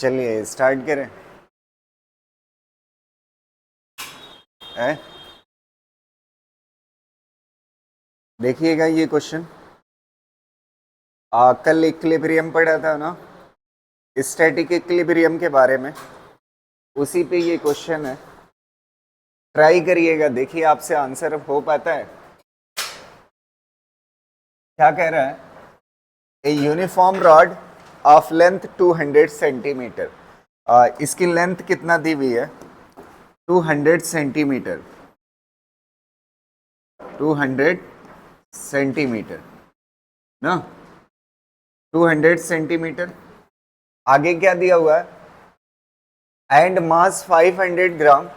चलिए स्टार्ट करें। देखिएगा ये क्वेश्चन, कल इक्विलिब्रियम पढ़ा था ना, स्टैटिक इक्विलिब्रियम के बारे में, उसी पे ये क्वेश्चन है। ट्राई करिएगा, देखिए आपसे आंसर हो पाता है। क्या कह रहा है? A uniform rod of length 200 centimetre. इसकी लेंथ कितना दी हुई है? 200 सेंटीमीटर। 200 सेंटीमीटर ना, 200 सेंटीमीटर। आगे क्या दिया हुआ है? And mass 500 gram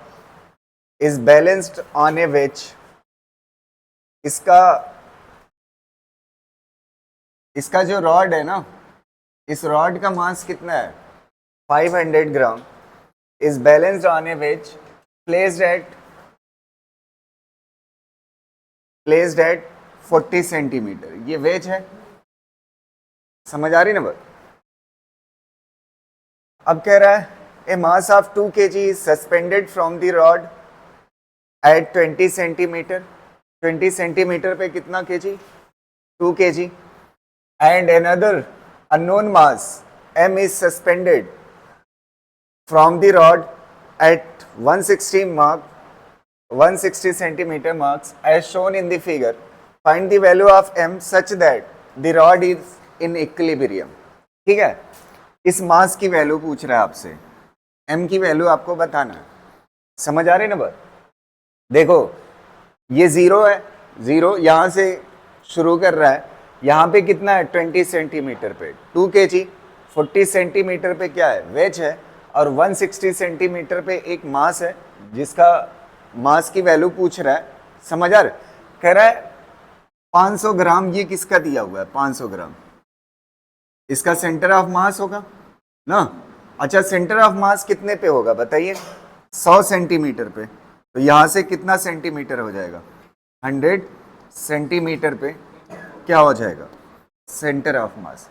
is balanced on a wedge. इसका जो रॉड है ना, इस रॉड का मास कितना है? 500 gram is balanced on a wedge placed at 40 centimetre. ये वेज है, समझ आ रही ना बात? अब कह रहा है a mass of 2 kg is suspended from the rod at 20 centimetre. 20 centimetre पे कितना kg? 2 kg। And another unknown mass m is suspended from the rod at 160 centimeter marks as shown in the figure. Find the value of m such that the rod is in equilibrium. ठीक है, इस मास की value पूछ रहा है आपसे, m की value आपको बताना है। समझ आ रही ना बात? देखो ये जीरो है, जीरो यहां से शुरू कर रहा है, यहाँ पे कितना है? 20 सेंटीमीटर पे 2 kg। 40 सेंटीमीटर पे क्या है? वेज है। और 160 सेंटीमीटर पे एक मास है, जिसका मास की वैल्यू पूछ रहा है। समझ आ रहा? कह रहा है 500 ग्राम। ये किसका दिया हुआ है? 500 ग्राम इसका सेंटर ऑफ मास होगा ना। अच्छा, सेंटर ऑफ मास कितने पे होगा बताइए? 100 सेंटीमीटर पे। तो यहां से कितना सेंटीमीटर हो जाएगा? 100 सेंटीमीटर पे क्या हो जाएगा? सेंटर ऑफ मास।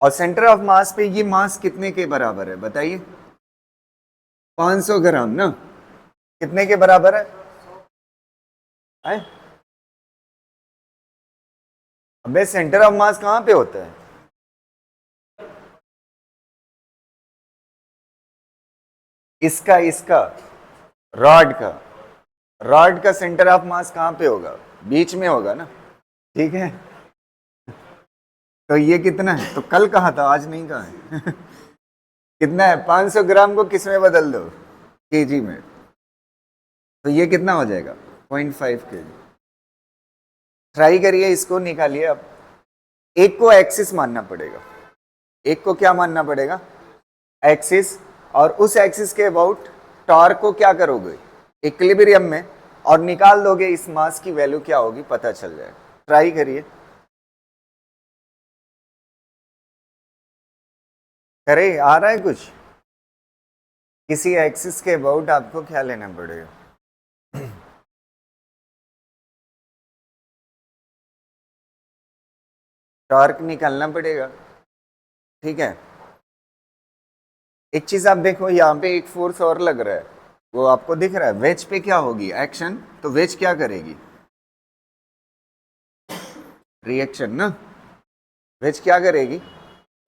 और सेंटर ऑफ मास पे ये मास कितने के बराबर है बताइए? 500 ग्राम ना। कितने के बराबर है? अबे सेंटर ऑफ मास कहां पे होता है? इसका रॉड का सेंटर ऑफ मास कहां पे होगा? बीच में होगा ना, ठीक है। तो ये कितना है? तो कल कहा था, आज नहीं कहा है। कितना है? 500 ग्राम को किस में बदल दो? केजी में। तो ये कितना हो जाएगा? 0.5 kg। ट्राई करिए, इसको निकालिए। अब एक को एक्सिस मानना पड़ेगा, एक को क्या मानना पड़ेगा? एक्सिस। और उस एक्सिस के अबाउट टॉर्क को क्या करोगे? इक्विलिब्रियम में, और निकाल दोगे इस मास की वैल्यू क्या होगी, पता चल जाएगा। ट्राई करिए, करे आ रहा है कुछ? किसी एक्सिस के अबाउट आपको क्या लेना पड़ेगा? टॉर्क निकालना पड़ेगा, ठीक है। एक चीज आप देखो, यहाँ पे एक फोर्स और लग रहा है, वो आपको दिख रहा है। वेज पे क्या होगी? एक्शन। तो वेज क्या करेगी? रिएक्शन ना। वेज क्या करेगी?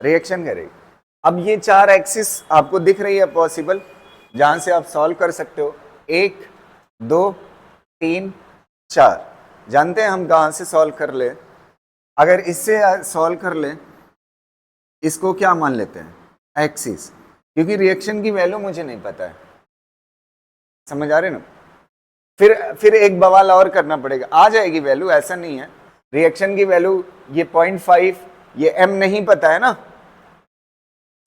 रिएक्शन करेगी। अब ये चार एक्सिस आपको दिख रही है पॉसिबल, जहां से आप सॉल्व कर सकते हो। 1 2 3 4। जानते हैं हम कहां से सॉल्व कर ले? अगर इससे सॉल्व कर ले, इसको क्या मान लेते हैं? एक्सिस, क्योंकि रिएक्शन की वैल्यू मुझे नहीं पता है। समझ आ रहे ना? फिर एक बवाल और करना पड़ेगा, आ जाएगी वैल्यू, ऐसा नहीं है। रिएक्शन की वैल्यू ये 0.5, ये m नहीं पता है ना।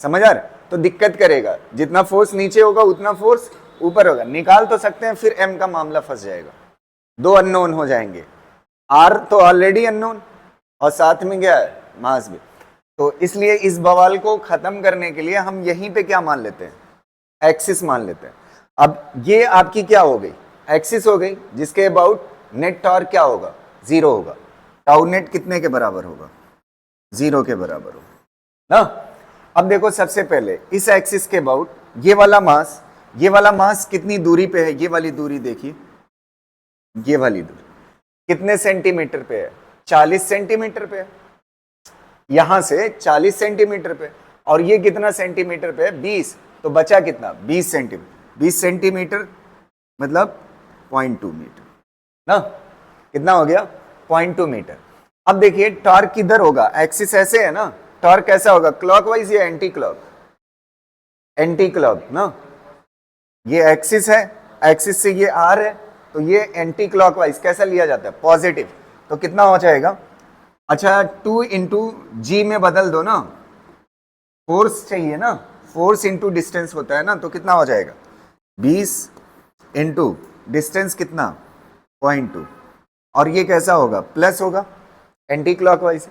समझ आ रहा? तो दिक्कत करेगा, जितना फोर्स नीचे होगा उतना फोर्स ऊपर होगा। निकाल तो सकते हैं, फिर m का मामला फंस जाएगा। दो अननोन हो जाएंगे, r तो ऑलरेडी अननोन, और साथ में क्या है? मास भी। तो इसलिए इस बवाल को खत्म करने के लिए हम यहीं पे क्या मान लेते हैं? एक्सिस मान लेते हैं। अब ये आपकी क्या हो गई? एक्सिस हो गई, जिसके अबाउट नेट टॉर्क क्या होगा? 0 होगा। टाउ नेट कितने के बराबर होगा? 0 के बराबर होगा ना। अब देखो सबसे पहले इस एक्सिस के अबाउट ये वाला मास कितनी दूरी पे है, ये वाली दूरी देखिए, ये वाली दूरी कितने सेंटीमीटर पे है, 40 सेंटीमीटर पे है, यहां से 40 सेंटीमीटर पे, और ये कितना सेंटीमीटर पे है, 20, तो बचा कितना, 20 सेंटीमीटर, 20 सेंटीमीटर मतलब 0.2 मीटर ना, कितना हो गया, 0.2 मीटर। अब देखिए टॉर्क किधर होगा, एक्सिस ऐसे है ना, टॉर्क कैसा होगा, क्लॉकवाइज या एंटी क्लॉक, एंटी क्लॉक ना, ये एक्सिस है, एक्सिस से ये आर है, तो ये एंटी क्लॉकवाइज कैसा लिया जाता है, पॉजिटिव, तो कितना हो जाएगा, अच्छा 2 इंटू जी में बदल दो ना, फोर्स चाहिए ना, फोर्स इंटू डिस्टेंस होता है ना, तो कितना हो जाएगा 20 इंटू डिस्टेंस कितना 0.2, और ये कैसा होगा, प्लस होगा, एंटी क्लॉकवाइज।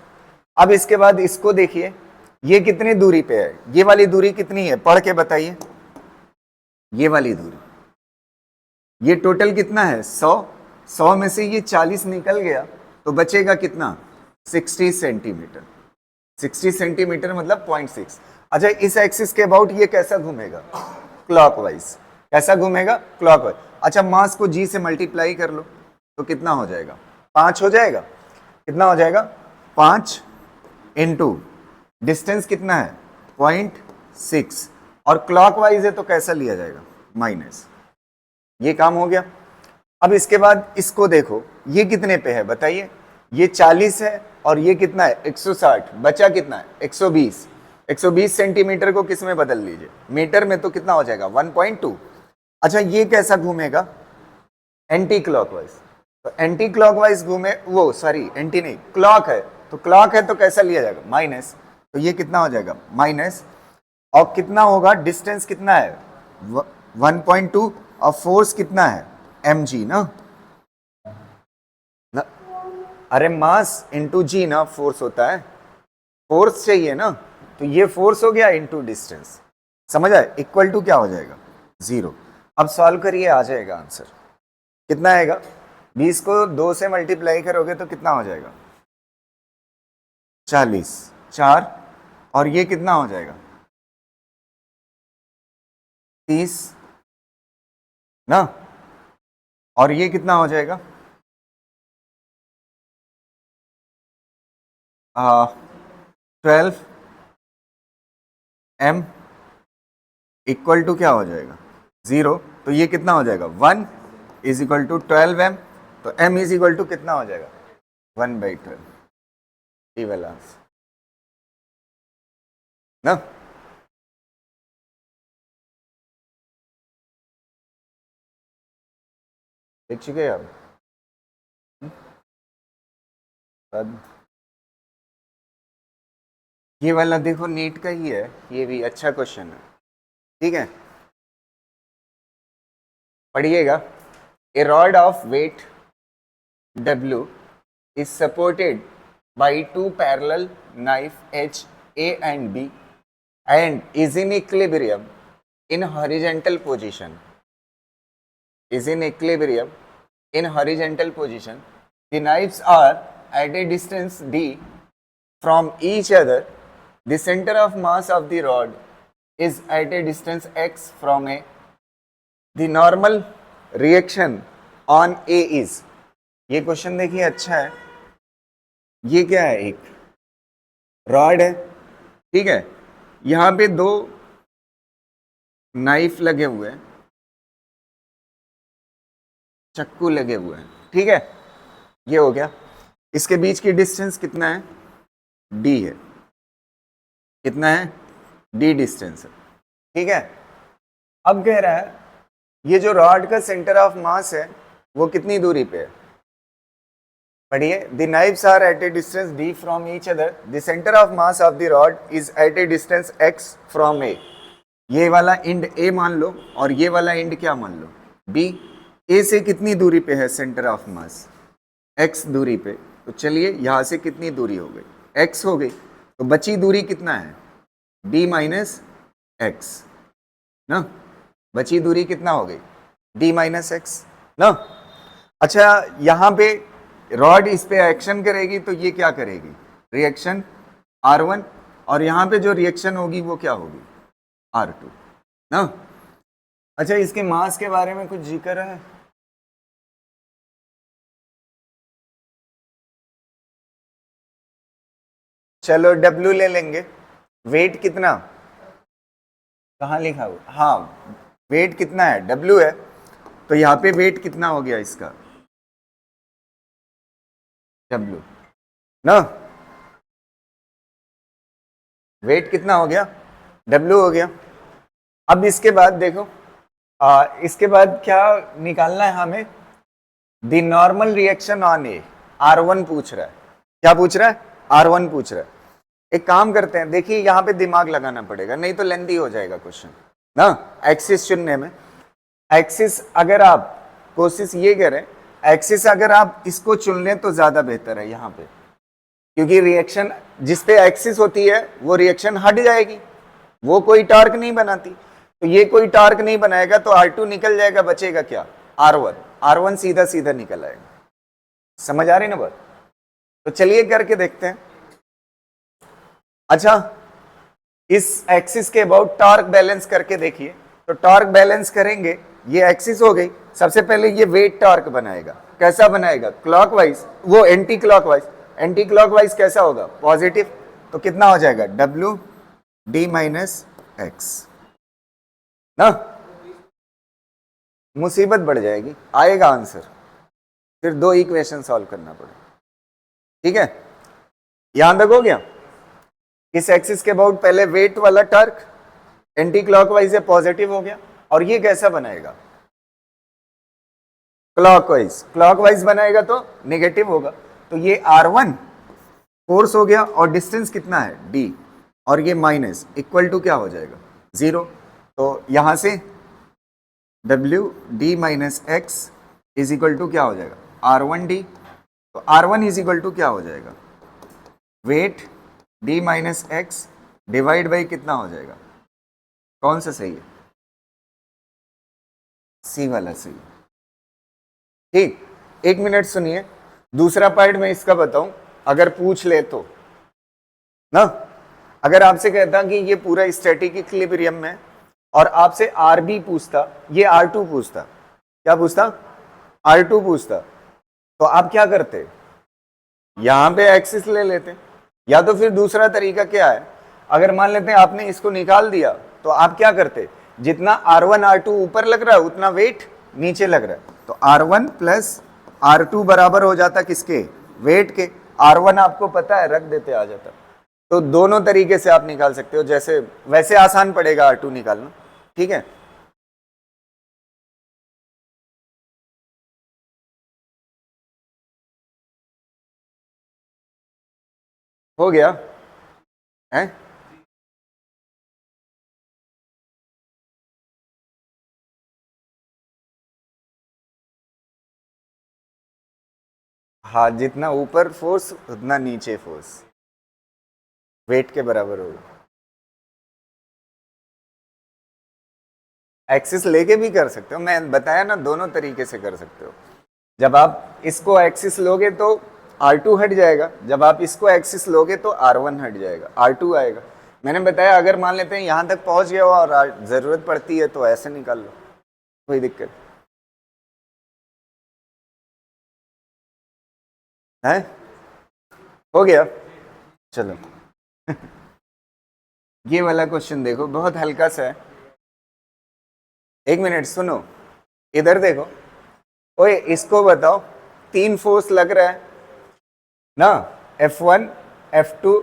अब इसके बाद इसको देखिए, ये कितनी दूरी पे है, ये वाली दूरी कितनी है, पढ़ के बताइए, ये वाली दूरी, ये टोटल कितना है 100 में से ये 40 निकल गया, तो बचेगा कितना 60 सेंटीमीटर, 60 सेंटीमीटर मतलब 0.6। अच्छा इस एक्सिस के अबाउट ये कैसा घूमेगा, क्लॉकवाइज, कैसा घूमेगा, क्लॉकवाइज। अच्छा मास को जी से मल्टीप्लाई कर लो, तो कितना हो जाएगा, 5 हो जाएगा, कितना हो जाएगा 5 इंटू डिस्टेंस कितना है 0.6, और क्लॉकवाइज है तो कैसा लिया जाएगा माइनस, ये काम हो गया। अब इसके बाद इसको देखो, ये कितने पे है बताइए, ये 40 है और ये कितना है 160, बचा कितना है 120, 120 सेंटीमीटर को किस में बदल लीजिए, मीटर में, तो कितना हो जाएगा 1.2। अच्छा ये कैसा घूमेगा, एंटी क्लॉकवाइज, तो एंटी क्लॉकवाइज घूमे, वो सॉरी एंटी नहीं, क्लॉक है, तो क्लॉक है तो कैसा लिया जाएगा माइनस, तो ये कितना हो जाएगा माइनस, और कितना होगा, डिस्टेंस कितना है 1.2, और फोर्स कितना है mg ना, अरे मास इंटू जी ना, फोर्स होता है, फोर्स चाहिए ना, तो ये फोर्स हो गया इंटू डिस्टेंस, समझ आए, इक्वल टू क्या हो जाएगा 0। अब सॉल्व करिए, आ जाएगा आंसर, कितना आएगा, 20 को 2 से मल्टीप्लाई करोगे तो कितना हो जाएगा 40, 4, और ये कितना हो जाएगा 30 ना, और ये कितना हो जाएगा 12 m इक्वल टू क्या हो जाएगा 0, तो ये कितना हो जाएगा 1 इज इक्वल टू 12 m, तो m इज इक्वल टू कितना हो जाएगा 1/12, ये वाला आंसर ना। देख चुके आप, ये वाला देखो नीट का ही है, ये भी अच्छा क्वेश्चन है, ठीक है, पढ़िएगा। A rod of weight W is supported by 2 parallel knife edge A and B and is in equilibrium in horizontal position. Is in equilibrium in horizontal position. The knives are at a distance D from each other. The center of mass of the rod is at a distance x from A. The normal reaction on A is, ये question देखिए अच्छा है, ये क्या है, एक rod है, ठीक है, यहां पे 2 नाइफ लगे हुए हैं, चक्कू लगे हुए हैं, ठीक है, ये हो गया, इसके बीच की डिस्टेंस कितना है d है, कितना है d डिस्टेंस है, ठीक है। अब कह रहा है ये जो रॉड का सेंटर ऑफ मास है वो कितनी दूरी पे है, पढ़िए, the knives are at a distance d from each other, the centre of mass of the rod is at a distance x from a। ये वाला एंड a मान लो और ये वाला एंड क्या मान लो b। a से कितनी दूरी पे है सेंटर ऑफ मास, x दूरी पे, तो चलिए यहां से कितनी दूरी हो गई, x हो गई, तो बची दूरी कितना है d माइनस एक्स ना, बची दूरी कितना हो गई d माइनस एक्स ना। अच्छा यहां पे रॉड इस पे एक्शन करेगी तो ये क्या करेगी, रिएक्शन R1 और यहाँ पे जो रिएक्शन होगी वो क्या होगी, R2 ना। अच्छा, इसके मास के बारे में कुछ जिक्र है? चलो W ले लेंगे। वेट कितना, कहाँ लिखा हुआ, हाँ वेट कितना है, W है, तो यहाँ पे वेट कितना हो गया इसका, W ना, वेट कितना हो गया, W हो गया। अब इसके बाद देखो, इसके बाद क्या निकालना है हमें, the normal reaction on A, R1 पूछ रहा है, क्या पूछ रहा है, R1 पूछ रहा है। एक काम करते हैं, देखिए यहाँ पे दिमाग लगाना पड़ेगा, नहीं तो लेंथी हो जाएगा क्वेश्चन ना। एक्सिस चुनने में, एक्सिस अगर आप कोशिश ये करें, एक्सिस अगर आप इसको चुन लें तो ज्यादा बेहतर है यहाँ पे, क्योंकि रिएक्शन जिस पे एक्सिस होती है वो रिएक्शन हट जाएगी, वो कोई टार्क नहीं बनाती, तो ये कोई टार्क नहीं बनाएगा, तो R2 निकल जाएगा, बचेगा क्या, R1, R1 सीधा सीधा निकल आएगा। समझ आ रही ना बात? तो चलिए करके देखते हैं। अच्छा, इस एक्सिस के अबाउट टॉर्क बैलेंस करके देखिए, तो टॉर्क बैलेंस करेंगे, ये एक्सिस हो गई, सबसे पहले ये वेट टॉर्क बनाएगा, कैसा बनाएगा, क्लॉकवाइज, वो एंटी क्लॉकवाइज, एंटी क्लॉकवाइज कैसा होगा, पॉजिटिव, तो कितना हो जाएगा, W D माइनस एक्स ना, मुसीबत बढ़ जाएगी, आएगा आंसर, फिर 2 इक्वेशन सॉल्व करना पड़ेगा, ठीक है, यहां तक हो गया। इस एक्सिस के अबाउट पहले वेट वाला टॉर्क एंटी क्लॉकवाइज है, पॉजिटिव हो गया, और ये कैसा बनाएगा, क्लॉकवाइज, क्लॉकवाइज बनाएगा तो नेगेटिव होगा, तो ये R1 फोर्स हो गया, और डिस्टेंस कितना है D, और ये माइनस इक्वल टू क्या हो जाएगा, 0, तो यहां से W D minus X is equal to क्या हो जाएगा, R1D, तो R1 इज इक्वल टू क्या हो जाएगा, weight D minus X divide by कितना हो जाएगा, कौन सा सही है, C वाला सही है, ठीक। 1 मिनट सुनिए, दूसरा पार्ट में इसका बताऊं, अगर पूछ ले तो ना, अगर आपसे कहता कि ये पूरा स्टैटिक इक्विलिब्रियम में, और आपसे RB पूछता, ये R2 पूछता, क्या पूछता, R2 पूछता, तो आप क्या करते, यहां पे एक्सिस ले लेते, या तो फिर दूसरा तरीका क्या है, अगर मान लेते हैं आपने इसको निकाल दिया, तो आप क्या करते, जितना R1 R2 ऊपर लग रहा है उतना वेट नीचे लग रहा है, तो R1 प्लस R2 बराबर हो जाता किसके, वेट के, R1 आपको पता है, रख देते आ जाता। तो दोनों तरीके से आप निकाल सकते हो, जैसे वैसे आसान पड़ेगा R2 निकालना, ठीक है। हो गया है, हाँ, जितना ऊपर फोर्स उतना नीचे फोर्स, वेट के बराबर होगा। एक्सिस लेके भी कर सकते हो, मैं बताया ना, दोनों तरीके से कर सकते हो। जब आप इसको एक्सिस लोगे तो R2 हट जाएगा, जब आप इसको एक्सिस लोगे तो R1 हट जाएगा, R2 आएगा। मैंने बताया, अगर मान लेते हैं यहां तक पहुंच गया हो और जरूरत पड़ती है तो ऐसे निकाल लो, कोई दिक्कत है। हो गया, चलो ये वाला क्वेश्चन देखो, बहुत हल्का सा है। 1 मिनट सुनो, इधर देखो, ओए इसको बताओ, 3 फोर्स लग रहा है ना, F1 F2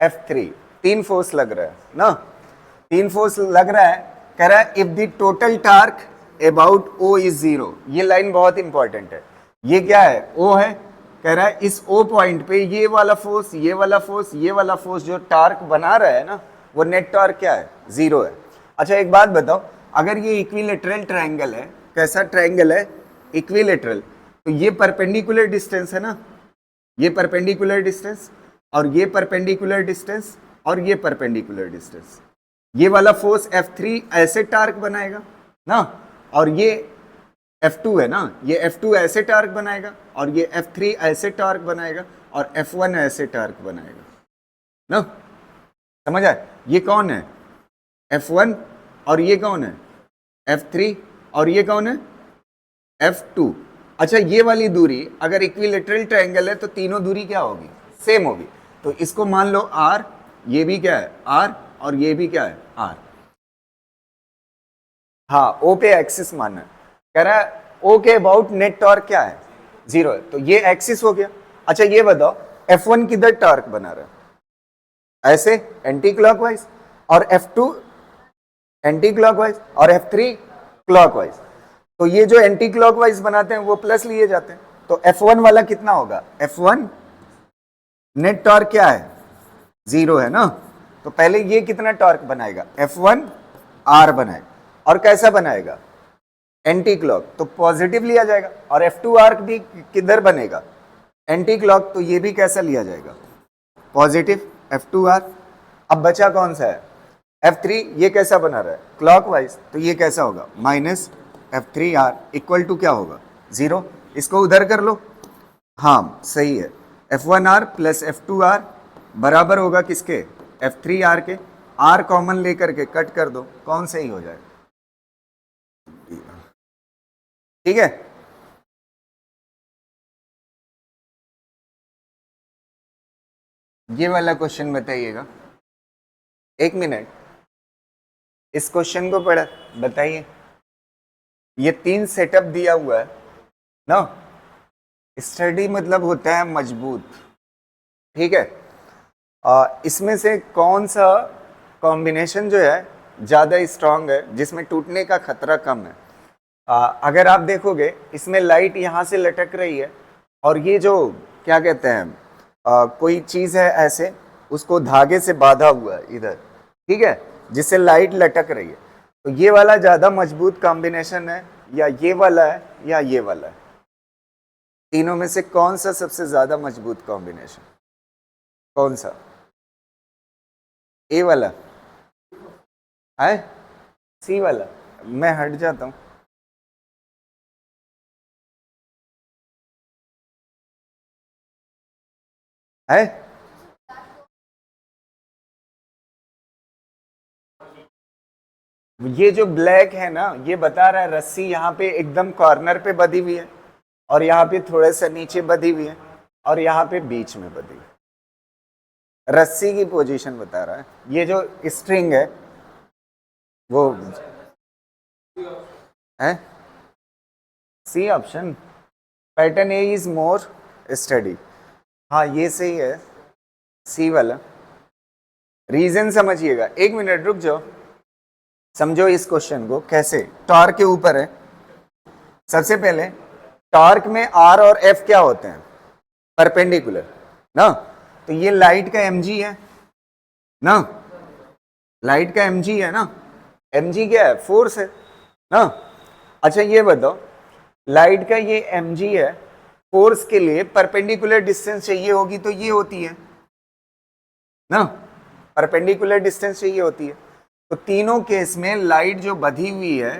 F3, 3 फोर्स लग रहा है ना, 3 फोर्स लग रहा है, कह रहा है if the total torque about O is 0, ये लाइन बहुत इंपॉर्टेंट है, ये क्या है, O है, कह रहा है इस O पॉइंट पे ये वाला फोर्स, ये वाला फोर्स, ये वाला फोर्स जो टार्क बना रहा है ना, वो नेट टार्क क्या है, 0 है। अच्छा एक बात बताओ, अगर ये इक्विलेटरल ट्रायंगल है, कैसा ट्रायंगल है, इक्विलेटरल, तो ये परपेंडिकुलर डिस्टेंस है ना, ये परपेंडिकुलर डिस्टेंस, और ये परपेंडिकुलर डिस्टेंस, और ये परपेंडिकुलर डिस्टेंस, ये वाला फोर्स F3 ऐसे टार्क बनाएगा ना, और ये F2 है ना, ये F2 ऐसे टार्क बनाएगा, और ये F3 ऐसे टार्क बनाएगा, और F1 ऐसे टार्क बनाएगा ना। समझ आए? ये कौन है? F1 और ये कौन है? F3 और ये कौन है? F2। अच्छा, ये वाली दूरी अगर इक्विलेटरल ट्रायंगल है तो तीनों दूरी क्या होगी? सेम होगी। तो इसको मान लो R, ये भी क्या है? R, और ये भी क्या है? R। हाँ, O पे एक्सिस मानना है। कह रहा है O के अबाउट नेट टॉर्क क्या है? 0 है, तो ये एक्सिस हो गया। अच्छा ये बताओ F1 किधर टॉर्क बना रहा है? ऐसे एंटी क्लॉकवाइज, और F2 एंटी क्लॉकवाइज, और F3 क्लॉकवाइज। तो ये जो एंटी क्लॉकवाइज बनाते हैं वो प्लस लिए जाते हैं। तो F1 वाला कितना होगा? F1 नेट टॉर्क क्या है? 0 है ना। तो पहले ये कितना टॉर्क बनाएगा? F1 R बनाएगा। और कैसा बनाएगा? एंटी क्लॉक, तो पॉजिटिव लिया जाएगा। और F2 R भी किधर बनेगा? एंटी क्लॉक, तो ये भी कैसा लिया जाएगा? Positive F2 R। अब बचा कौन सा है? F3। ये कैसा बना रहा है? क्लॉकवाइज, तो ये कैसा होगा? Minus F3 R equal to क्या होगा? 0। इसको उधर कर लो। हाँ सही है, F1 R plus F2 R बराबर होगा किसके? F3 R के। R कॉमन लेकर के कट कर दो, कौन सही हो जाएगा? ठीक है। ये वाला क्वेश्चन बताइएगा, 1 मिनट। इस क्वेश्चन को पढ़ा बताइए। ये 3 सेटअप दिया हुआ है ना। स्टडी मतलब होता है मजबूत, ठीक है। इसमें से कौन सा कॉम्बिनेशन जो है ज़्यादा स्ट्रांग है, जिसमें टूटने का खतरा कम है? अगर आप देखोगे इसमें लाइट यहाँ से लटक रही है, और ये जो क्या कहते हैं कोई चीज़ है ऐसे, उसको धागे से बांधा हुआ है इधर, ठीक है, जिससे लाइट लटक रही है। तो ये वाला ज़्यादा मजबूत कॉम्बिनेशन है, या ये वाला है, या ये वाला है? तीनों में से कौन सा सबसे ज़्यादा मजबूत कॉम्बिनेशन? कौन सा? ए वाला है? सी वाला? मैं हट जाता हूँ। है? ये जो ब्लैक है ना, ये बता रहा है रस्सी यहाँ पे एकदम कॉर्नर पे बधी हुई है, और यहाँ पे थोड़ा सा नीचे बधी हुई है, और यहाँ पे बीच में बधी हुई है। रस्सी की पोजीशन बता रहा है। ये जो स्ट्रिंग है वो है C option. Pattern A is more study. हाँ ये सही है, सी वाला। रीजन समझिएगा, 1 मिनट रुक जाओ, समझो इस क्वेश्चन को कैसे। टॉर्क के ऊपर है। सबसे पहले टॉर्क में आर और एफ क्या होते हैं? परपेंडिकुलर ना। तो ये लाइट का mg है ना, लाइट का mg है ना। mg क्या है? फोर्स है ना। अच्छा ये बताओ, लाइट का ये mg है, फोर्स के लिए परपेंडिकुलर डिस्टेंस चाहिए होगी, तो ये होती है ना, परपेंडिकुलर डिस्टेंस चाहिए होती है। तो तीनों केस में लाइट जो बधी हुई है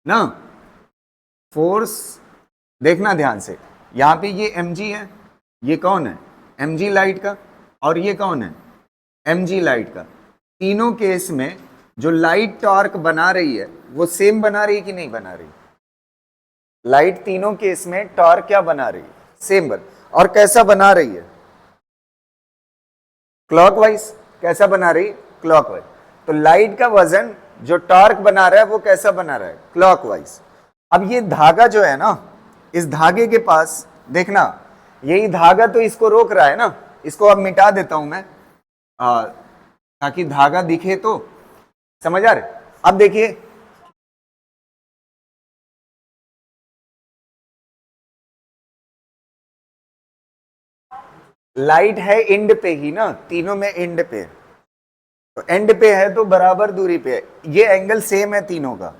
ना, फोर्स देखना ध्यान से, यहाँ पे ये mg है, ये कौन है? mg लाइट का, और ये कौन है? mg लाइट का। तीनों केस में जो लाइट टॉर्क बना रही है वो सेम बना रही है कि नहीं बना रही? लाइट तीनों केस में टॉर्क क्या बना रही है? सेम बन। और कैसा बना रही है? क्लॉकवाइज। कैसा बना रही? क्लॉकवाइज। तो लाइट का वजन जो टॉर्क बना रहा है वो कैसा बना रहा है? क्लॉकवाइज। अब ये धागा जो है ना, इस धागे के पास देखना, यही धागा तो इसको रोक रहा है ना। इसको अब मिटा देता हूं मैं ताकि धागा दिखे, तो समझ आ रहे? अब देखिए, लाइट है एंड पे ही ना, तीनों में एंड पे, तो एंड पे है तो बराबर दूरी पे है। ये एंगल सेम है तीनों का,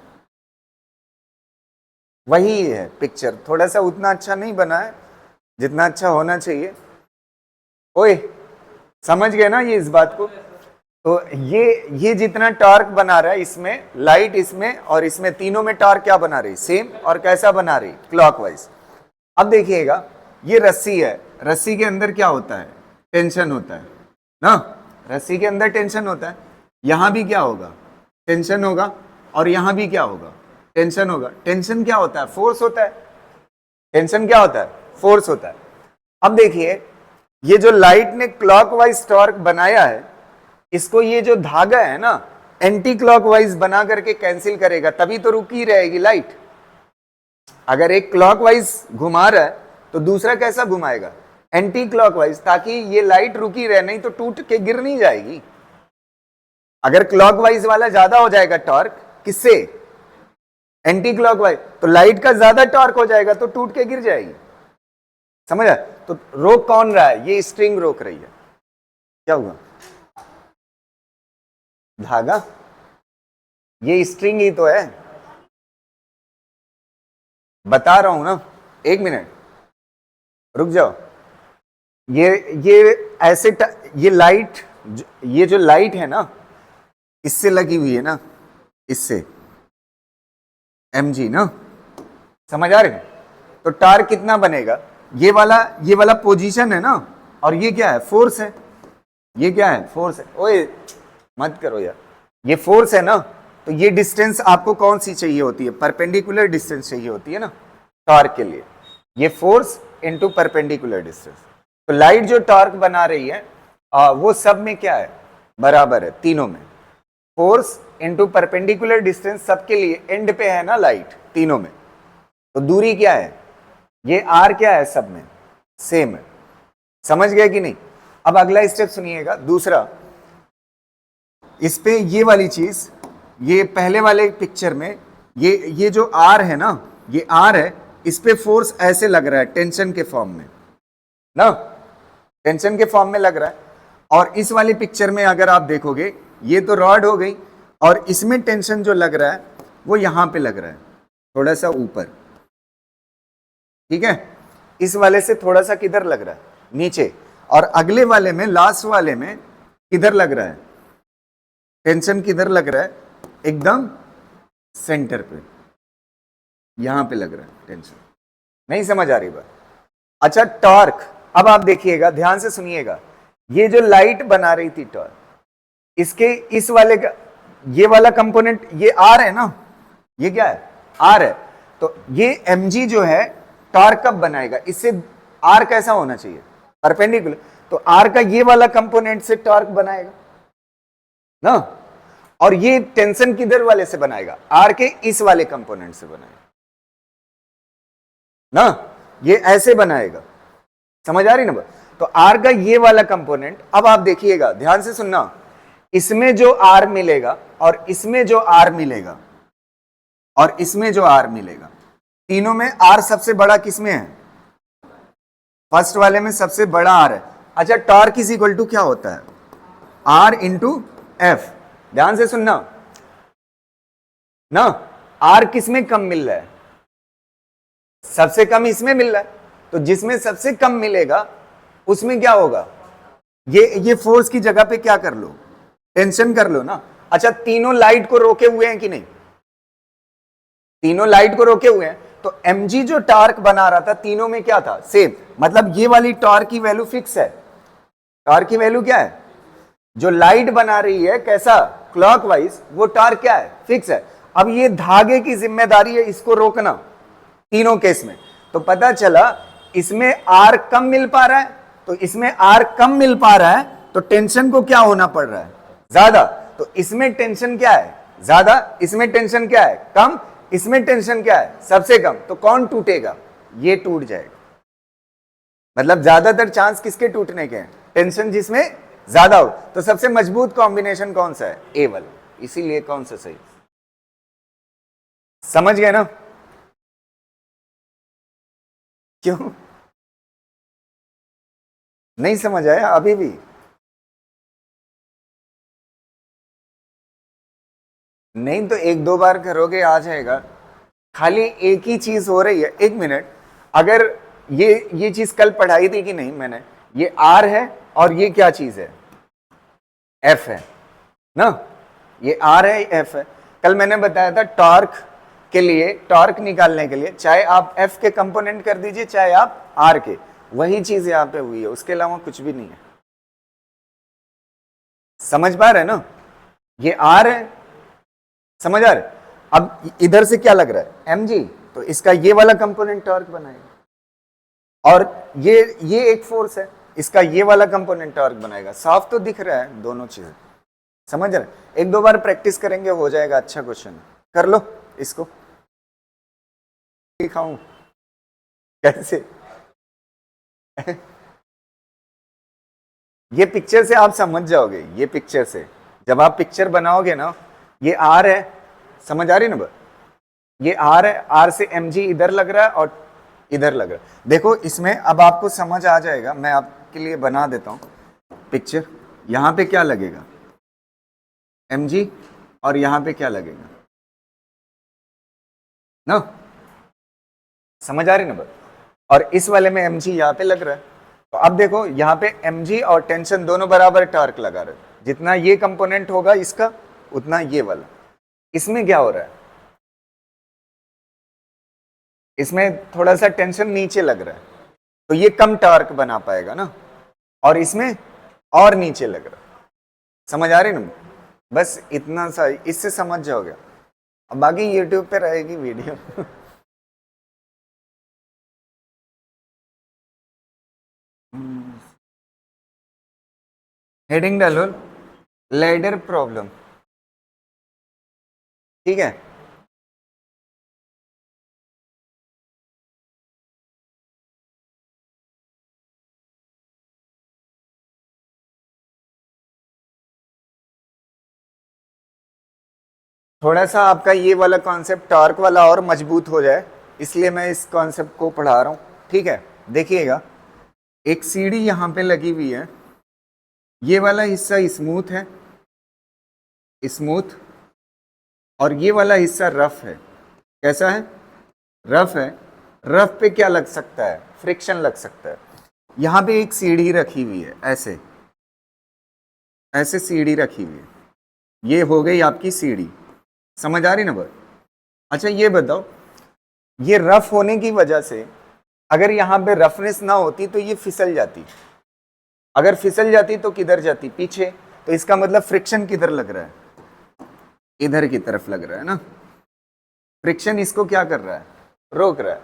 वही है पिक्चर। थोड़ा सा उतना अच्छा नहीं बना है जितना अच्छा होना चाहिए। ओए समझ गए ना ये इस बात को? तो ये जितना टॉर्क बना रहा है इसमें, लाइट इसमें और इसमें, तीनों में टॉर्क क्या बना रही? सेम। और कैसा बना रही? क्लॉकवाइज। अब देखिएगा, ये रस्सी है, रस्सी के अंदर क्या होता है? टेंशन होता है ना। रस्सी के अंदर टेंशन होता है, यहां भी क्या होगा, टेंशन होगा, और यहां भी क्या होगा, टेंशन होगा। टेंशन क्या होता है, फोर्स होता है। टेंशन क्या होता है, फोर्स होता है। अब देखिए ये जो लाइट ने क्लॉकवाइज टॉर्क बनाया है, इसको ये जो धागा है ना एंटी क्लॉकवाइज बना करके कैंसिल करेगा, तभी तो रुकी रहेगी लाइट। अगर एक क्लॉकवाइज घुमा रहा है तो दूसरा कैसा घुमाएगा, एंटी क्लॉकवाइज, ताकि ये लाइट रुकी रहे, नहीं तो टूट के गिर नहीं जाएगी। अगर क्लॉकवाइज वाला ज्यादा हो जाएगा टॉर्क, किससे, एंटी क्लॉकवाइज, तो लाइट का ज्यादा टॉर्क हो जाएगा तो टूट के गिर जाएगी। समझ आया? तो रोक कौन रहा है, ये स्ट्रिंग रोक रही है। क्या हुआ, धागा, ये स्ट्रिंग ही तो है, बता रहा हूं ना, एक मिनट रुक जाओ। ये ऐसे ये लाइट, ये जो लाइट है ना इससे लगी हुई है ना, इससे mg ना, समझ आ रहे हैं? तो टार्क कितना बनेगा, ये वाला पोजीशन है ना, और ये क्या है, फोर्स है। ये क्या है, फोर्स है। ओए मत करो यार, ये फोर्स है ना, तो ये डिस्टेंस आपको कौन सी चाहिए होती है, परपेंडिकुलर डिस्टेंस चाहिए होती है ना टॉर्क के लिए। ये फोर्स इनटू परपेंडिकुलर डिस्टेंस। तो लाइट जो टॉर्क बना रही है वो सब में क्या है, बराबर है, तीनों में। फोर्स इनटू परपेंडिकुलर डिस्टेंस सबके लिए एंड पे है ना लाइट, तीनों में। तो दूरी क्या है, ये आर क्या है, सब में सेम है। समझ गए कि नहीं? अब अगला स्टेप सुनिएगा, दूसरा। इस पे ये वाली चीज, ये पहले वाले पिक्चर में ये जो आर है ना, ये आर है, इस पे फोर्स ऐसे लग रहा है टेंशन के फॉर्म में ना, टेंशन के फॉर्म में लग रहा है। और इस वाली पिक्चर में अगर आप देखोगे, ये तो रॉड हो गई, और इसमें टेंशन जो लग रहा है वो यहां पे लग रहा है, थोड़ा सा ऊपर, ठीक है। इस वाले से थोड़ा सा किधर लग रहा है, नीचे। और अगले वाले में, लास्ट वाले में किधर लग रहा है टेंशन, किधर लग रहा है, एकदम सेंटर पे, यहां पे लग रहा है टेंशन। नहीं समझ आ रही बात? अच्छा, टॉर्क, अब आप देखिएगा, ध्यान से सुनिएगा। ये जो लाइट बना रही थी टॉर्क, इसके इस वाले का, ये वाला कंपोनेंट, ये आर है ना, ये क्या है, आर है। तो ये mg जो है टॉर्क कब बनाएगा, इससे आर कैसा होना चाहिए, परपेंडिकुलर। तो आर का ये वाला कंपोनेंट से टॉर्क बनाएगा ना, और ये टेंशन किधर वाले से बनाएगा, आर के इस वाले कंपोनेंट से बनाएगा ना, ये ऐसे बनाएगा। समझ आ रही ना? तो आर का ये वाला कंपोनेंट, अब आप देखिएगा, ध्यान से सुनना, इसमें जो आर मिलेगा और इसमें जो आर मिलेगा और इसमें जो आर मिलेगा, तीनों में आर सबसे बड़ा किसमें है, फर्स्ट वाले में सबसे बड़ा आर है। अच्छा, टॉर्क इज इक्वल टू क्या होता है, आर इंटू एफ। ध्यान से सुनना ना, आर किसमें कम मिल रहा है, सबसे कम इसमें मिल रहा है। तो जिसमें सबसे कम मिलेगा उसमें क्या होगा, ये फोर्स की जगह पे क्या कर लो, टेंशन कर लो ना। अच्छा, तीनों लाइट को रोके हुए हैं कि नहीं, तीनों लाइट को रोके हुए हैं। तो mg जो टॉर्क बना रहा था, तीनों में क्या था, सेम। मतलब ये वाली टॉर्क की वैल्यू फिक्स है। टॉर्क की वैल्यू क्या है, जो लाइट बना रही है कैसा, क्लॉकवाइज, वो टॉर्क क्या है, फिक्स है। अब ये धागे की जिम्मेदारी है इसको रोकना तीनों केस में। तो पता चला इसमें आर कम मिल पा रहा है, तो इसमें आर कम मिल पा रहा है, तो टेंशन को क्या होना पड़ रहा है, ज्यादा। तो इसमें टेंशन क्या है, ज्यादा, इसमें टेंशन क्या है, कम, इसमें टेंशन क्या है, सबसे कम। तो कौन टूटेगा, ये टूट जाएगा। मतलब ज्यादातर चांस किसके टूटने के हैं, टेंशन जिसमें ज्यादा हो। तो सबसे मजबूत कॉम्बिनेशन कौन सा है, ए वाला। इसीलिए कौन सा सही, समझ गए ना? क्यों नहीं समझ आया अभी भी? नहीं तो एक दो बार करोगे आ जाएगा। खाली एक ही चीज हो रही है, एक मिनट। अगर ये चीज कल पढ़ाई थी कि नहीं मैंने, ये आर है और ये क्या चीज है, एफ है ना, ये आर है, एफ है। कल मैंने बताया था टॉर्क के लिए, टॉर्क निकालने के लिए चाहे आप एफ के कंपोनेंट कर दीजिए चाहे आप आर के, वही चीज यहाँ पे हुई है, उसके अलावा कुछ भी नहीं है। समझ पा रहे हैं ना, ये आर है, समझ आ रहे। अब इधर से क्या लग रहा है एम जी, तो इसका ये वाला कंपोनेंट टॉर्क बनाएगा, और ये एक फोर्स है, इसका ये वाला कंपोनेंट टॉर्क बनाएगा। साफ तो दिख रहा है दोनों चीजें, समझ रहे। एक दो बार प्रैक्टिस करेंगे हो जाएगा, अच्छा क्वेश्चन कर लो इसको। दिखाऊं कैसे ये पिक्चर से आप समझ जाओगे, ये पिक्चर से जब आप पिक्चर बनाओगे ना, ये आर है, समझ आ रही ना, ये आर है, आर से एम जी इधर लग रहा है और इधर लग रहा है। देखो इसमें अब आपको समझ आ जाएगा, मैं आपके लिए बना देता हूं पिक्चर। यहां पे क्या लगेगा एम जी, और यहां पे क्या लगेगा ना, समझ आ रही ना। और इस वाले में एम जी यहां पे लग रहा है, तो अब देखो यहाँ पे mg और टेंशन दोनों बराबर टॉर्क लगा रहे, जितना ये कंपोनेंट होगा इसका उतना ये वाला। इसमें क्या हो रहा है, इसमें थोड़ा सा टेंशन नीचे लग रहा है, तो ये कम टॉर्क बना पाएगा ना, और इसमें और नीचे लग रहा है। समझ आ रही ना, बस इतना सा, इससे समझ जाओगे। अब बाकी यूट्यूब पे रहेगी वीडियो हेडिंग डालो लैडर प्रॉब्लम, ठीक है। थोड़ा सा आपका ये वाला कॉन्सेप्ट टॉर्क वाला और मजबूत हो जाए, इसलिए मैं इस कॉन्सेप्ट को पढ़ा रहा हूं, ठीक है। देखिएगा एक सीढ़ी यहां पे लगी हुई है, ये वाला हिस्सा स्मूथ है, स्मूथ, और ये वाला हिस्सा रफ है। कैसा है, रफ है। रफ पे क्या लग सकता है, फ्रिक्शन लग सकता है। यहां पे एक सीढ़ी रखी हुई है, ऐसे ऐसे सीढ़ी रखी हुई है, ये हो गई आपकी सीढ़ी, समझ आ रही ना बात। अच्छा ये बताओ, ये रफ होने की वजह से अगर यहां पे रफनेस ना होती तो ये फिसल जाती, अगर फिसल जाती तो किधर जाती, पीछे। तो इसका मतलब फ्रिक्शन किधर लग रहा है, इधर की तरफ लग रहा है ना। फ्रिक्शन इसको क्या कर रहा है, रोक रहा है।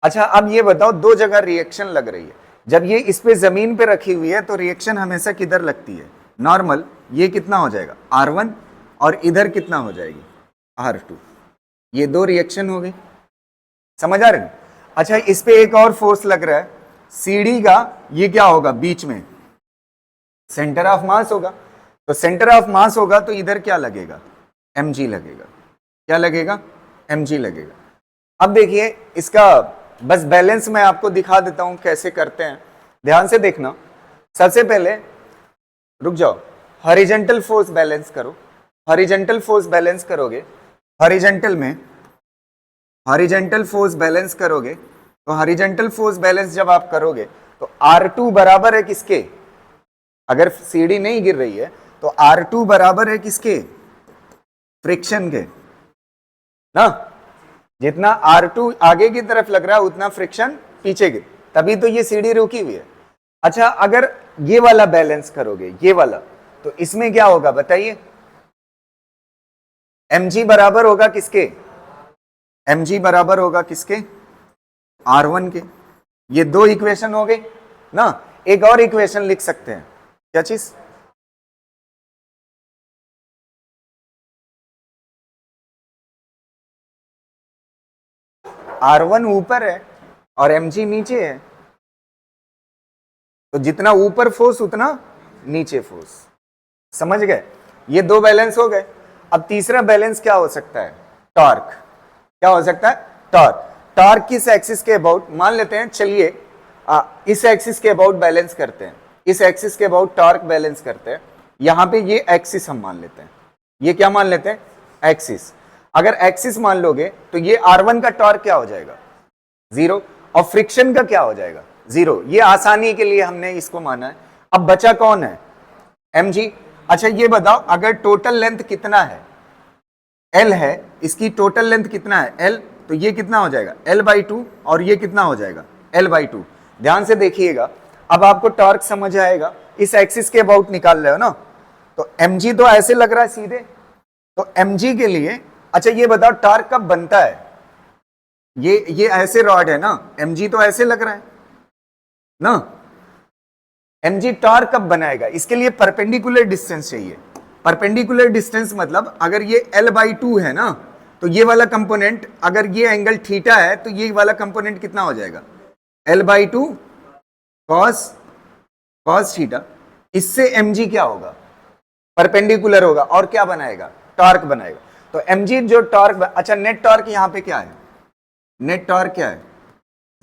अच्छा अब ये बताओ, दो जगह रिएक्शन लग रही है, जब ये इस पे जमीन पे रखी हुई है तो रिएक्शन हमेशा किधर लगती है, नॉर्मल। ये कितना हो जाएगा R1, और इधर कितना हो जाएगी R2। ये दो रिएक्शन हो गई, समझ आ रहे हैं। अच्छा इस पे एक और फोर्स लग रहा है, सीढ़ी का, ये क्या होगा बीच में, सेंटर ऑफ मास होगा। तो सेंटर ऑफ मास होगा तो इधर क्या लगेगा, mg लगेगा। क्या लगेगा, mg लगेगा। अब देखिए इसका बस बैलेंस मैं आपको दिखा देता हूं कैसे करते हैं, ध्यान से देखना। सबसे पहले रुक जाओ, हॉरिजॉन्टल फोर्स बैलेंस करो। हॉरिजॉन्टल फोर्स बैलेंस करोगे, हॉरिजॉन्टल में हॉरिजॉन्टल फोर्स बैलेंस करोगे, तो हॉरिजॉन्टल फोर्स बैलेंस जब आप करोगे तो R2 बराबर है किसके, अगर सीढ़ी नहीं गिर रही है तो R2 बराबर है किसके, फ्रिक्शन के ना। जितना R2 आगे की तरफ लग रहा है उतना फ्रिक्शन पीछे की, तभी तो ये सीढ़ी रुकी हुई है। अच्छा अगर ये वाला बैलेंस करोगे, ये वाला, तो इसमें क्या होगा बताइए, mg बराबर होगा किसके, mg बराबर होगा किसके, R1 के। ये दो इक्वेशन हो गए ना। एक और इक्वेशन लिख सकते हैं, क्या चीज, R1 ऊपर है और mg नीचे है, तो जितना ऊपर फोर्स उतना नीचे फोर्स, समझ गए। ये दो बैलेंस हो गए। अब तीसरा बैलेंस क्या हो सकता है, टॉर्क। क्या हो सकता है, टॉर्क। टॉर्क किस एक्सिस के अबाउट, मान लेते हैं, चलिए इस एक्सिस के अबाउट बैलेंस करते हैं, इस एक्सिस के अबाउट टॉर्क बैलेंस करते हैं। यहां पे ये एक्सिस हम मान लेते हैं, ये क्या मान लेते हैं, एक्सिस। अगर एक्सिस मान लोगे तो ये R1 का टॉर्क क्या हो जाएगा, 0, और फ्रिक्शन का क्या हो जाएगा, 0। ये आसानी के लिए हमने इसको माना है। अब बचा कौन है, mg। अच्छा ये बताओ, अगर टोटल लेंथ कितना है, L है, इसकी टोटल लेंथ कितना है L, तो ये कितना हो जाएगा L/2, और ये कितना हो जाएगा L/2। ध्यान से देखिएगा, अब आपको टॉर्क समझ आएगा। इस एक्सिस के अबाउट निकाल रहे हो ना, तो mg तो ऐसे लग रहा है सीधे, तो mg के लिए अच्छा ये बताओ टॉर्क कब बनता है, ये ऐसे रॉड है ना, mg तो ऐसे लग रहा है ना, mg टॉर्क कब बनाएगा, इसके लिए परपेंडिकुलर डिस्टेंस चाहिए। परपेंडिकुलर डिस्टेंस मतलब अगर ये l/2 है ना, तो ये वाला कंपोनेंट अगर ये एंगल थीटा है तो ये वाला कंपोनेंट कितना हो जाएगा, l/2 cos थीटा। इससे mg क्या होगा, परपेंडिकुलर होगा और क्या बनाएगा, टॉर्क बनाएगा। तो mg जो टॉर्क, अच्छा नेट टॉर्क यहां पे क्या है, नेट टॉर्क क्या है,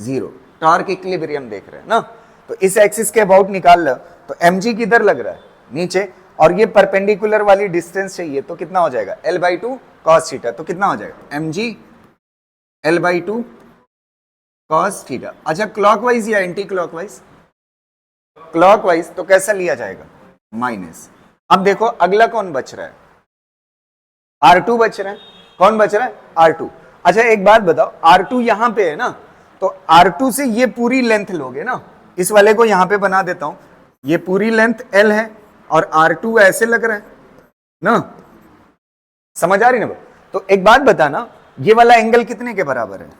0, टॉर्क इक्विलिब्रियम देख रहे हैं ना, तो इस एक्सिस के अबाउट निकाल लो, तो mg किधर लग रहा है, नीचे, और ये परपेंडिकुलर वाली डिस्टेंस चाहिए तो कितना हो जाएगा, l/2 cos थीटा, तो कितना हो जाएगा mg l/2 cos थीटा। अच्छा क्लॉकवाइज या एंटी क्लॉकवाइज, क्लॉकवाइज तो कैसा लिया जाएगा, माइनस। अब देखो अगला कौन बच रहा है, R2 बच रहा है, कौन बच रहा है, R2। अच्छा एक बात बताओ, R2 यहां पे है ना, तो R2 से ये पूरी लेंथ लोगे ना, इस वाले को यहां पे बना देता हूं, ये पूरी लेंथ L है और R2 ऐसे लग रहा है ना, समझ आ रही ना। तो एक बात बताना, ये वाला एंगल कितने के बराबर है,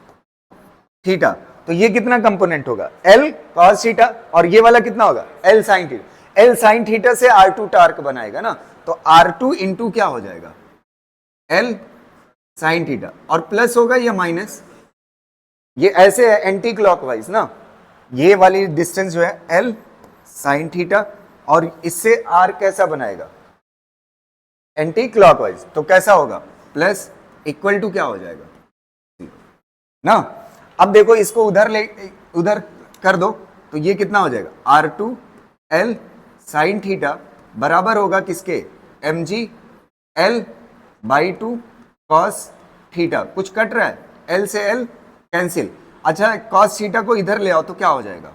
थीटा, तो ये कितना कंपोनेंट होगा, L cos थीटा, और ये वाला कितना होगा, L sin theta. L sin theta से R2 टॉर्क बनाएगा ना, तो R2 इंटू क्या हो जाएगा, L sin थीटा, और प्लस होगा या माइनस, ये ऐसे है एंटी क्लॉकवाइज ना, ये वाली डिस्टेंस जो है L sin थीटा, और इससे R कैसा बनाएगा, एंटी क्लॉकवाइज, तो कैसा होगा, प्लस इक्वल टू क्या हो जाएगा ना। अब देखो इसको उधर कर दो, तो ये कितना हो जाएगा, R2 L sin थीटा बराबर होगा किसके, mg L/2 cos थीटा, कुछ कट रहा है, L से L कैंसिल। अच्छा cos थीटा को इधर ले आओ तो क्या हो जाएगा,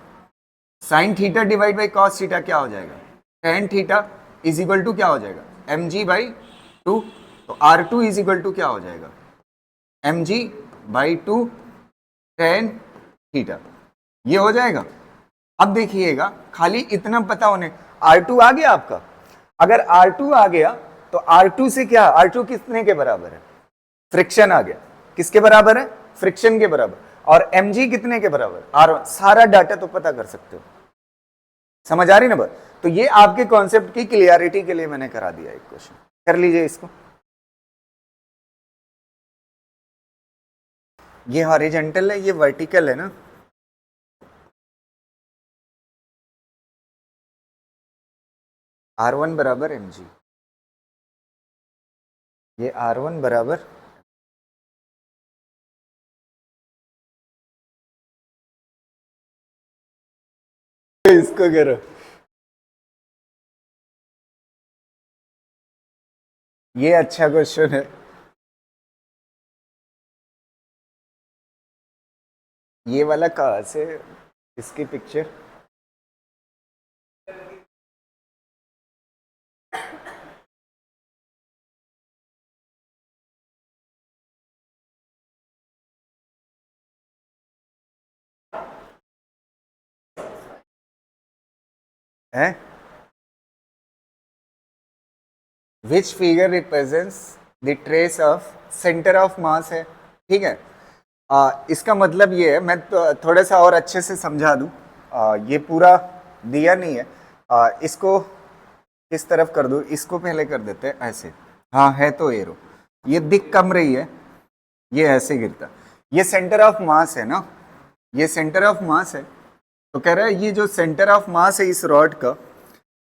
sin theta divide by cos theta क्या हो जाएगा, tan theta is equal to क्या हो जाएगा, mg/2, तो R2 इज इक्वल टू क्या हो जाएगा, mg/2 tan थीटा, ये हो जाएगा। अब देखिएगा खाली इतना पता होने, R2 आ गया आपका, अगर R2 आ गया तो R2 से क्या, R2 कितने के बराबर है, फ्रिक्शन आ गया, किसके बराबर है, फ्रिक्शन के बराबर, और mg कितने के बराबर, R1, सारा डाटा तो पता कर सकते हो, समझ आ रही ना बात। तो ये आपके कॉन्सेप्ट की क्लियरिटी के लिए मैंने करा दिया, एक क्वेश्चन कर लीजिए इसको। ये हॉरिजॉन्टल है, ये वर्टिकल है ना, R1 बराबर mg, ये R1 बराबर इसको करो, ये अच्छा क्वेश्चन है। ये वाला कहाँ से, इसकी पिक्चर है, which figure represents the trace of centre of मास है, ठीक है। इसका मतलब ये है, मैं तो थोड़ा सा और अच्छे से समझा दूं, ये पूरा दिया नहीं है, इसको किस तरफ कर दूं, इसको पहले कर देते हैं ऐसे, हाँ है तो एरो, ये दिख कम रही है, ये ऐसे गिरता, ये सेंटर ऑफ मास है ना, ये सेंटर ऑफ मास है, तो कह रहा है ये जो सेंटर ऑफ मास है इस रॉड का,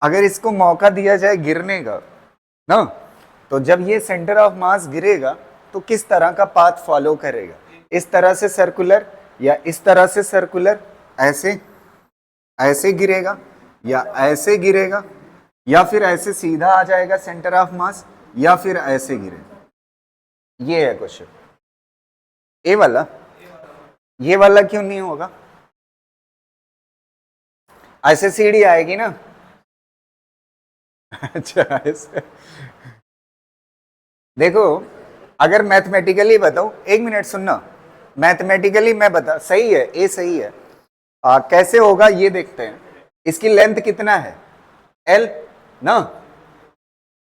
अगर इसको मौका दिया जाए गिरने का ना, तो जब ये सेंटर ऑफ मास गिरेगा तो किस तरह का पाथ फॉलो करेगा, इस तरह से सर्कुलर, या इस तरह से सर्कुलर, ऐसे ऐसे गिरेगा, या ऐसे गिरेगा, या फिर ऐसे सीधा आ जाएगा सेंटर ऑफ मास, या फिर ऐसे गिरेगा। ये है क्वेश्चन, ये वाला क्यों नहीं होगा, ऐसे सीढ़ी आएगी ना अच्छा ऐसे देखो, अगर मैथमेटिकली बताऊं, एक मिनट सुनना, मैथमेटिकली मैं बता, सही है, ए सही है, कैसे होगा ये देखते हैं। इसकी लेंथ कितना है, L ना,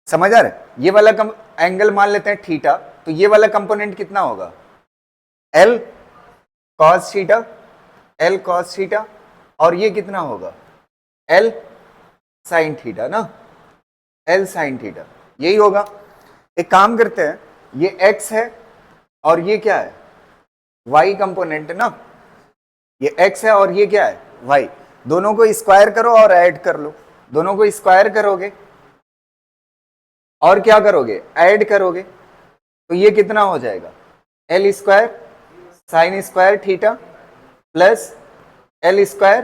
समझ आ रहा है? ये वाला एंगल मान लेते हैं थीटा, तो ये वाला कंपोनेंट कितना होगा? L cos theta, L cos theta, और ये कितना होगा? एल साइन थीटा ना, एल साइन थीटा, यही होगा। एक काम करते हैं, ये x है और ये क्या है? y कंपोनेंट ना, ये x है और ये क्या है? y। दोनों को स्क्वायर करो और ऐड कर लो। दोनों को स्क्वायर करोगे और क्या करोगे? ऐड करोगे, तो ये कितना हो जाएगा? L square sine square theta plus L square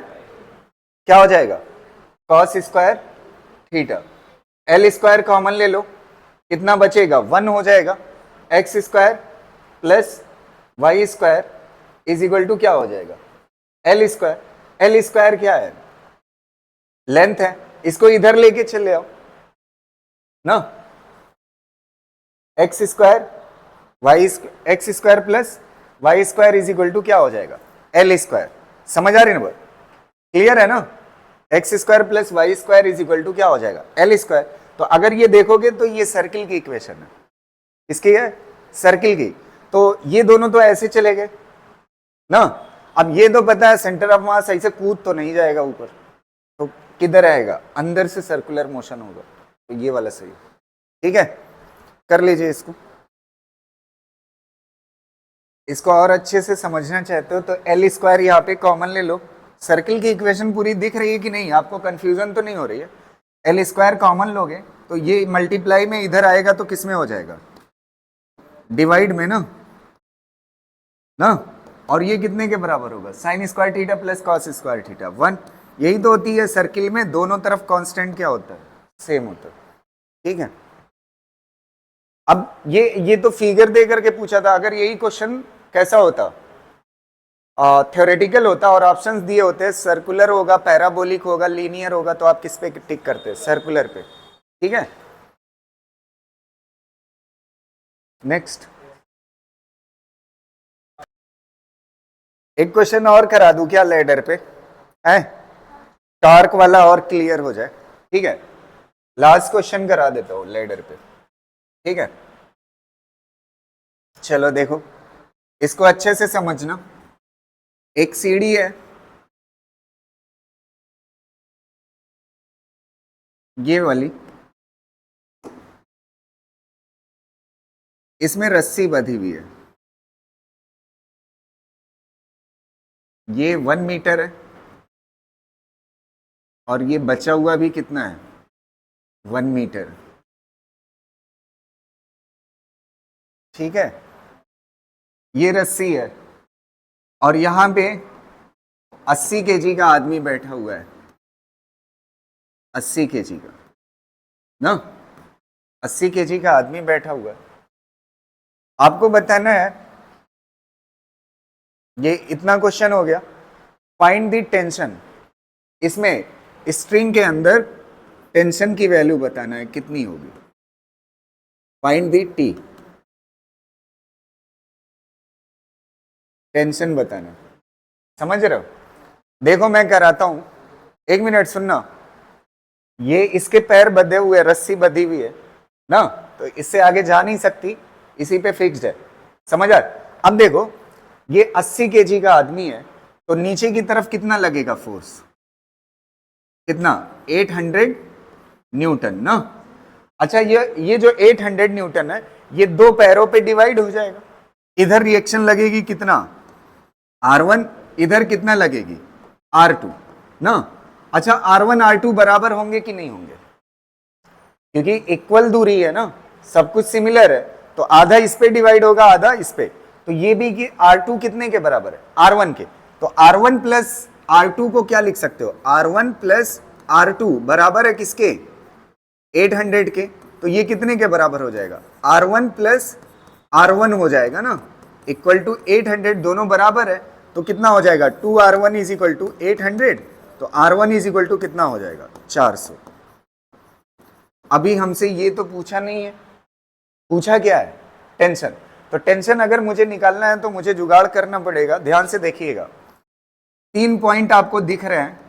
क्या हो जाएगा? Cos square theta. L square common ले लो, कितना बचेगा? 1 हो जाएगा। X square plus Y square is equal to क्या हो जाएगा? L square. एल स्क्वायर क्या है? लेंथ है। इसको इधर लेके चले आओ ना, X square Y, X square plus Y square is equal to क्या हो जाएगा? L square. समझ आ रही है ना? क्लियर है ना? X square plus Y square is equal to क्या हो जाएगा? L square. तो अगर ये देखोगे तो ये सर्किल की इक्वेशन है। किसकी है? सर्किल की। तो ये दोनों तो ऐसे चले गए ना। अब ये तो पता है सेंटर ऑफ मास ऐसे कूद तो नहीं जाएगा ऊपर, तो किधर आएगा? अंदर से सर्कुलर मोशन होगा, तो ये वाला सही। ठीक है, कर लीजिए इसको। इसको और अच्छे से समझना चाहते हो तो एल स्क्वायर यहाँ पे कॉमन ले लो। सर्किल की इक्वेशन पूरी दिख रही है कि नहीं? आपको कंफ्यूजन तो नहीं हो रही है? एल स्क्वायर कॉमन लोगे तो ये मल्टीप्लाई में इधर आएगा तो किस में हो जाएगा? डिवाइड में ना, और ये कितने के बराबर होगा? Sign square theta plus cos square theta 1। यही तो होती है सर्किल में, दोनों तरफ कांस्टेंट क्या होता है? सेम होता है। ठीक है, अब ये तो फिगर दे करके पूछा था। अगर यही क्वेश्चन कैसा होता? थ्योरेटिकल होता और ऑप्शंस दिए होते, सर्कुलर होगा, पैराबोलिक होगा, लीनियर होगा, तो आप किस पे टिक करते? सर्कुलर पे। ठीक है, नेक्स्ट एक क्वेश्चन और करा दूं क्या लैडर पे? है टॉर्क वाला और क्लियर हो जाए। ठीक है, लास्ट क्वेश्चन करा देता हूं लैडर पे। ठीक है, चलो देखो, इसको अच्छे से समझना। एक सीढ़ी है, ये वाली, इसमें रस्सी बंधी हुई है। ये 1 मीटर है और ये बचा हुआ भी कितना है? 1 मीटर। ठीक है, ये रस्सी है और यहां पे 80 केजी का आदमी बैठा हुआ है। 80 केजी का ना, 80 केजी का आदमी बैठा हुआ है। आपको बताना है, ये इतना क्वेश्चन हो गया। Find the tension. इसमें स्ट्रिंग के अंदर टेंशन की वैल्यू बताना है कितनी होगी। फाइंड द टी, टेंशन बताना। समझ रहे हो? देखो मैं कराता हूं, 1 मिनट सुनना। ये इसके पैर बंधे हुए, रस्सी बंधी हुई है ना, तो इससे आगे जा नहीं सकती, इसी पे फिक्स्ड है। समझ आ? अब देखो, ये 80 केजी का आदमी है, तो नीचे की तरफ कितना लगेगा फोर्स? कितना? 800 न्यूटन ना। अच्छा, ये जो 800 न्यूटन है, ये दो पैरों पे डिवाइड हो जाएगा। इधर रिएक्शन लगेगी कितना? R1, इधर कितना लगेगी? R2 ना। अच्छा, R1 R2 बराबर होंगे कि नहीं होंगे? क्योंकि इक्वल दूरी है ना, सब कुछ सिमिलर है, तो आधा इस पे डिवाइड होगा, आधा इस पे। तो ये भी कि R2 कितने के बराबर है? R1 के। तो R1 प्लस R2 को क्या लिख सकते हो? R1 प्लस R2 बराबर है किसके? 800 के। तो ये कितने के बराबर हो जाएगा? R1 प्लस R1 हो जाएगा ना, इक्वल टू 800। दोनों बराबर है, तो कितना हो जाएगा? 2R1 is equal to 800। तो R1 इज इक्वल टू कितना हो जाएगा? 400। अभी हमसे ये तो पूछा नहीं है, पूछा क्या है? टेंशन। तो टेंशन अगर मुझे निकालना है तो मुझे जुगाड़ करना पड़ेगा। ध्यान से देखिएगा, 3 पॉइंट आपको दिख रहे हैं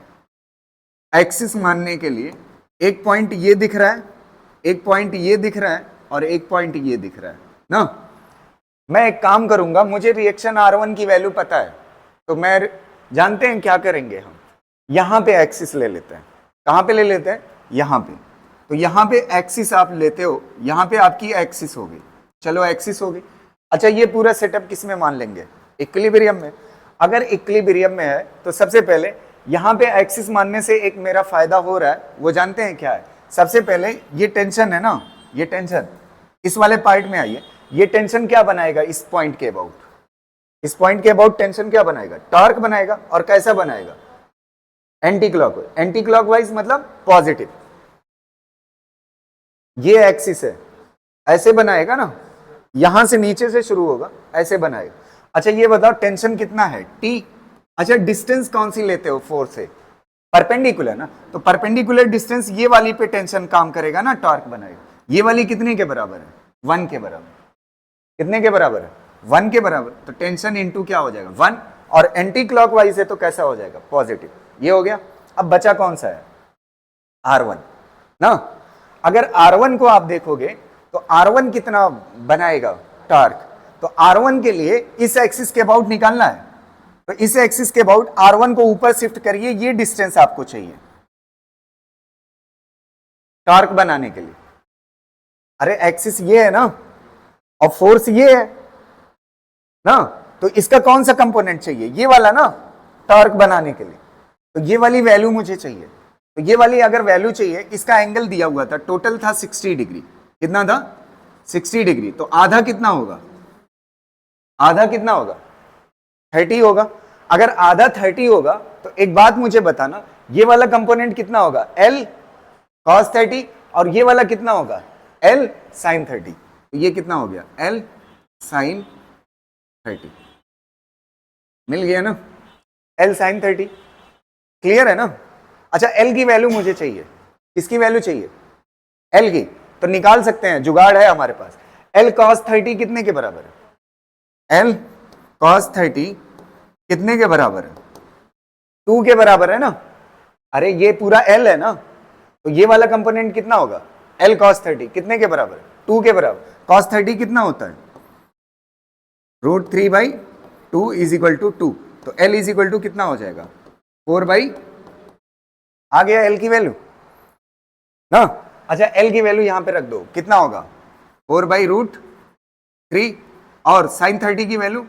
एक्सिस मानने के लिए। एक पॉइंट ये दिख रहा है, एक पॉइंट ये दिख रहा है और एक पॉइंट ये दिख रहा है ना। मैं एक काम करूंगा, मुझे रिएक्शन R1 की वैल्यू पता है, तो मैं जानते हैं क्या करेंगे, हम यहां पे एक्सिस ले लेते हैं। कहां पे ले लेते हैं? यहां पे। तो यहां पे एक्सिस आप लेते हो, यहां पे आपकी एक्सिस होगी, चलो एक्सिस होगी। अच्छा, ये पूरा सेटअप किस में मान लेंगे? इक्विलिब्रियम में। अगर इक्विलिब्रियम में है तो सबसे पहले यहां पे एक्सिस मानने से एक मेरा फायदा हो रहा है, वो जानते हैं क्या है? सबसे पहले ये टेंशन है ना, ये टेंशन इस वाले पार्ट में आइए, ये टेंशन क्या बनाएगा इस पॉइंट के अबाउट? इस पॉइंट के अबाउट टेंशन क्या बनाएगा? टॉर्क बनाएगा। और कैसा बनाएगा? Anti clockwise. एंटी क्लॉकवाइज मतलब पॉजिटिव। ये एक्सिस है, ऐसे बनाएगा ना, यहां से नीचे से शुरू होगा, ऐसे बनाएगा। अच्छा ये बताओ टेंशन कितना है? T। अच्छा डिस्टेंस कौन सी लेते हो? 4 से परपेंडिकुलर ना, तो परपेंडिकुलर डिस्टेंस ये वाली पे टेंशन काम करेगा ना, टॉर्क बनाएगा। ये वाली कितने के बराबर है? 1 के बराबर। कितने के बराबर है? 1 के बराबर। तो टेंशन इनटू क्या हो जाएगा? 1। और एंटी क्लॉकवाइज है तो कैसा हो जाएगा? पॉजिटिव। ये हो गया। अब बचा कौन सा है? R1 ना। अगर R1 को आप देखोगे तो R1 कितना बनाएगा टॉर्क? तो R1 के लिए इस एक्सिस के अबाउट निकालना है, तो इस एक्सिस के अबाउट R1 को ऊपर शिफ्ट करिए, ये डिस्टेंस आपको चाहिए टॉर्क बनाने के लिए। अरे एक्सिस ये है ना, और फोर्स ये है ना, तो इसका कौन सा कंपोनेंट चाहिए? ये वाला ना, टॉर्क बनाने के लिए। तो ये वाली वैल्यू मुझे चाहिए। तो ये वाली अगर वैल्यू चाहिए, इसका एंगल दिया हुआ था, टोटल था 60 डिग्री। कितना था? 60 डिग्री। तो आधा कितना होगा? आधा कितना होगा? 30 होगा। अगर आधा 30 होगा तो एक बात मुझे बताना, ये वाला कंपोनेंट कितना होगा? L cos 30। और ये वाला कितना होगा? L sin 30। तो ये कितना हो गया? L sin 30। मिल गया ना? L sin 30 क्लियर है ना? अच्छा L की वैल्यू मुझे चाहिए। किसकी वैल्यू चाहिए? L की। तो निकाल सकते हैं, जुगाड़ है हमारे पास। L cos 30 कितने के बराबर है? L cos 30 कितने के बराबर है? 2 के बराबर है ना। अरे ये पूरा L है ना, तो ये वाला कंपोनेंट कितना होगा? L cos 30 कितने के बराबर है? 2 के बराबर। cos 30 कितना होता है? √3/2 इज इक्वल टू 2। तो L इज इक्वल टू कितना हो जाएगा? 4/, आ गया L की वैल्यू ना। अच्छा L की वैल्यू यहां पे रख दो, कितना होगा? 4/√3। और sin 30 की वैल्यू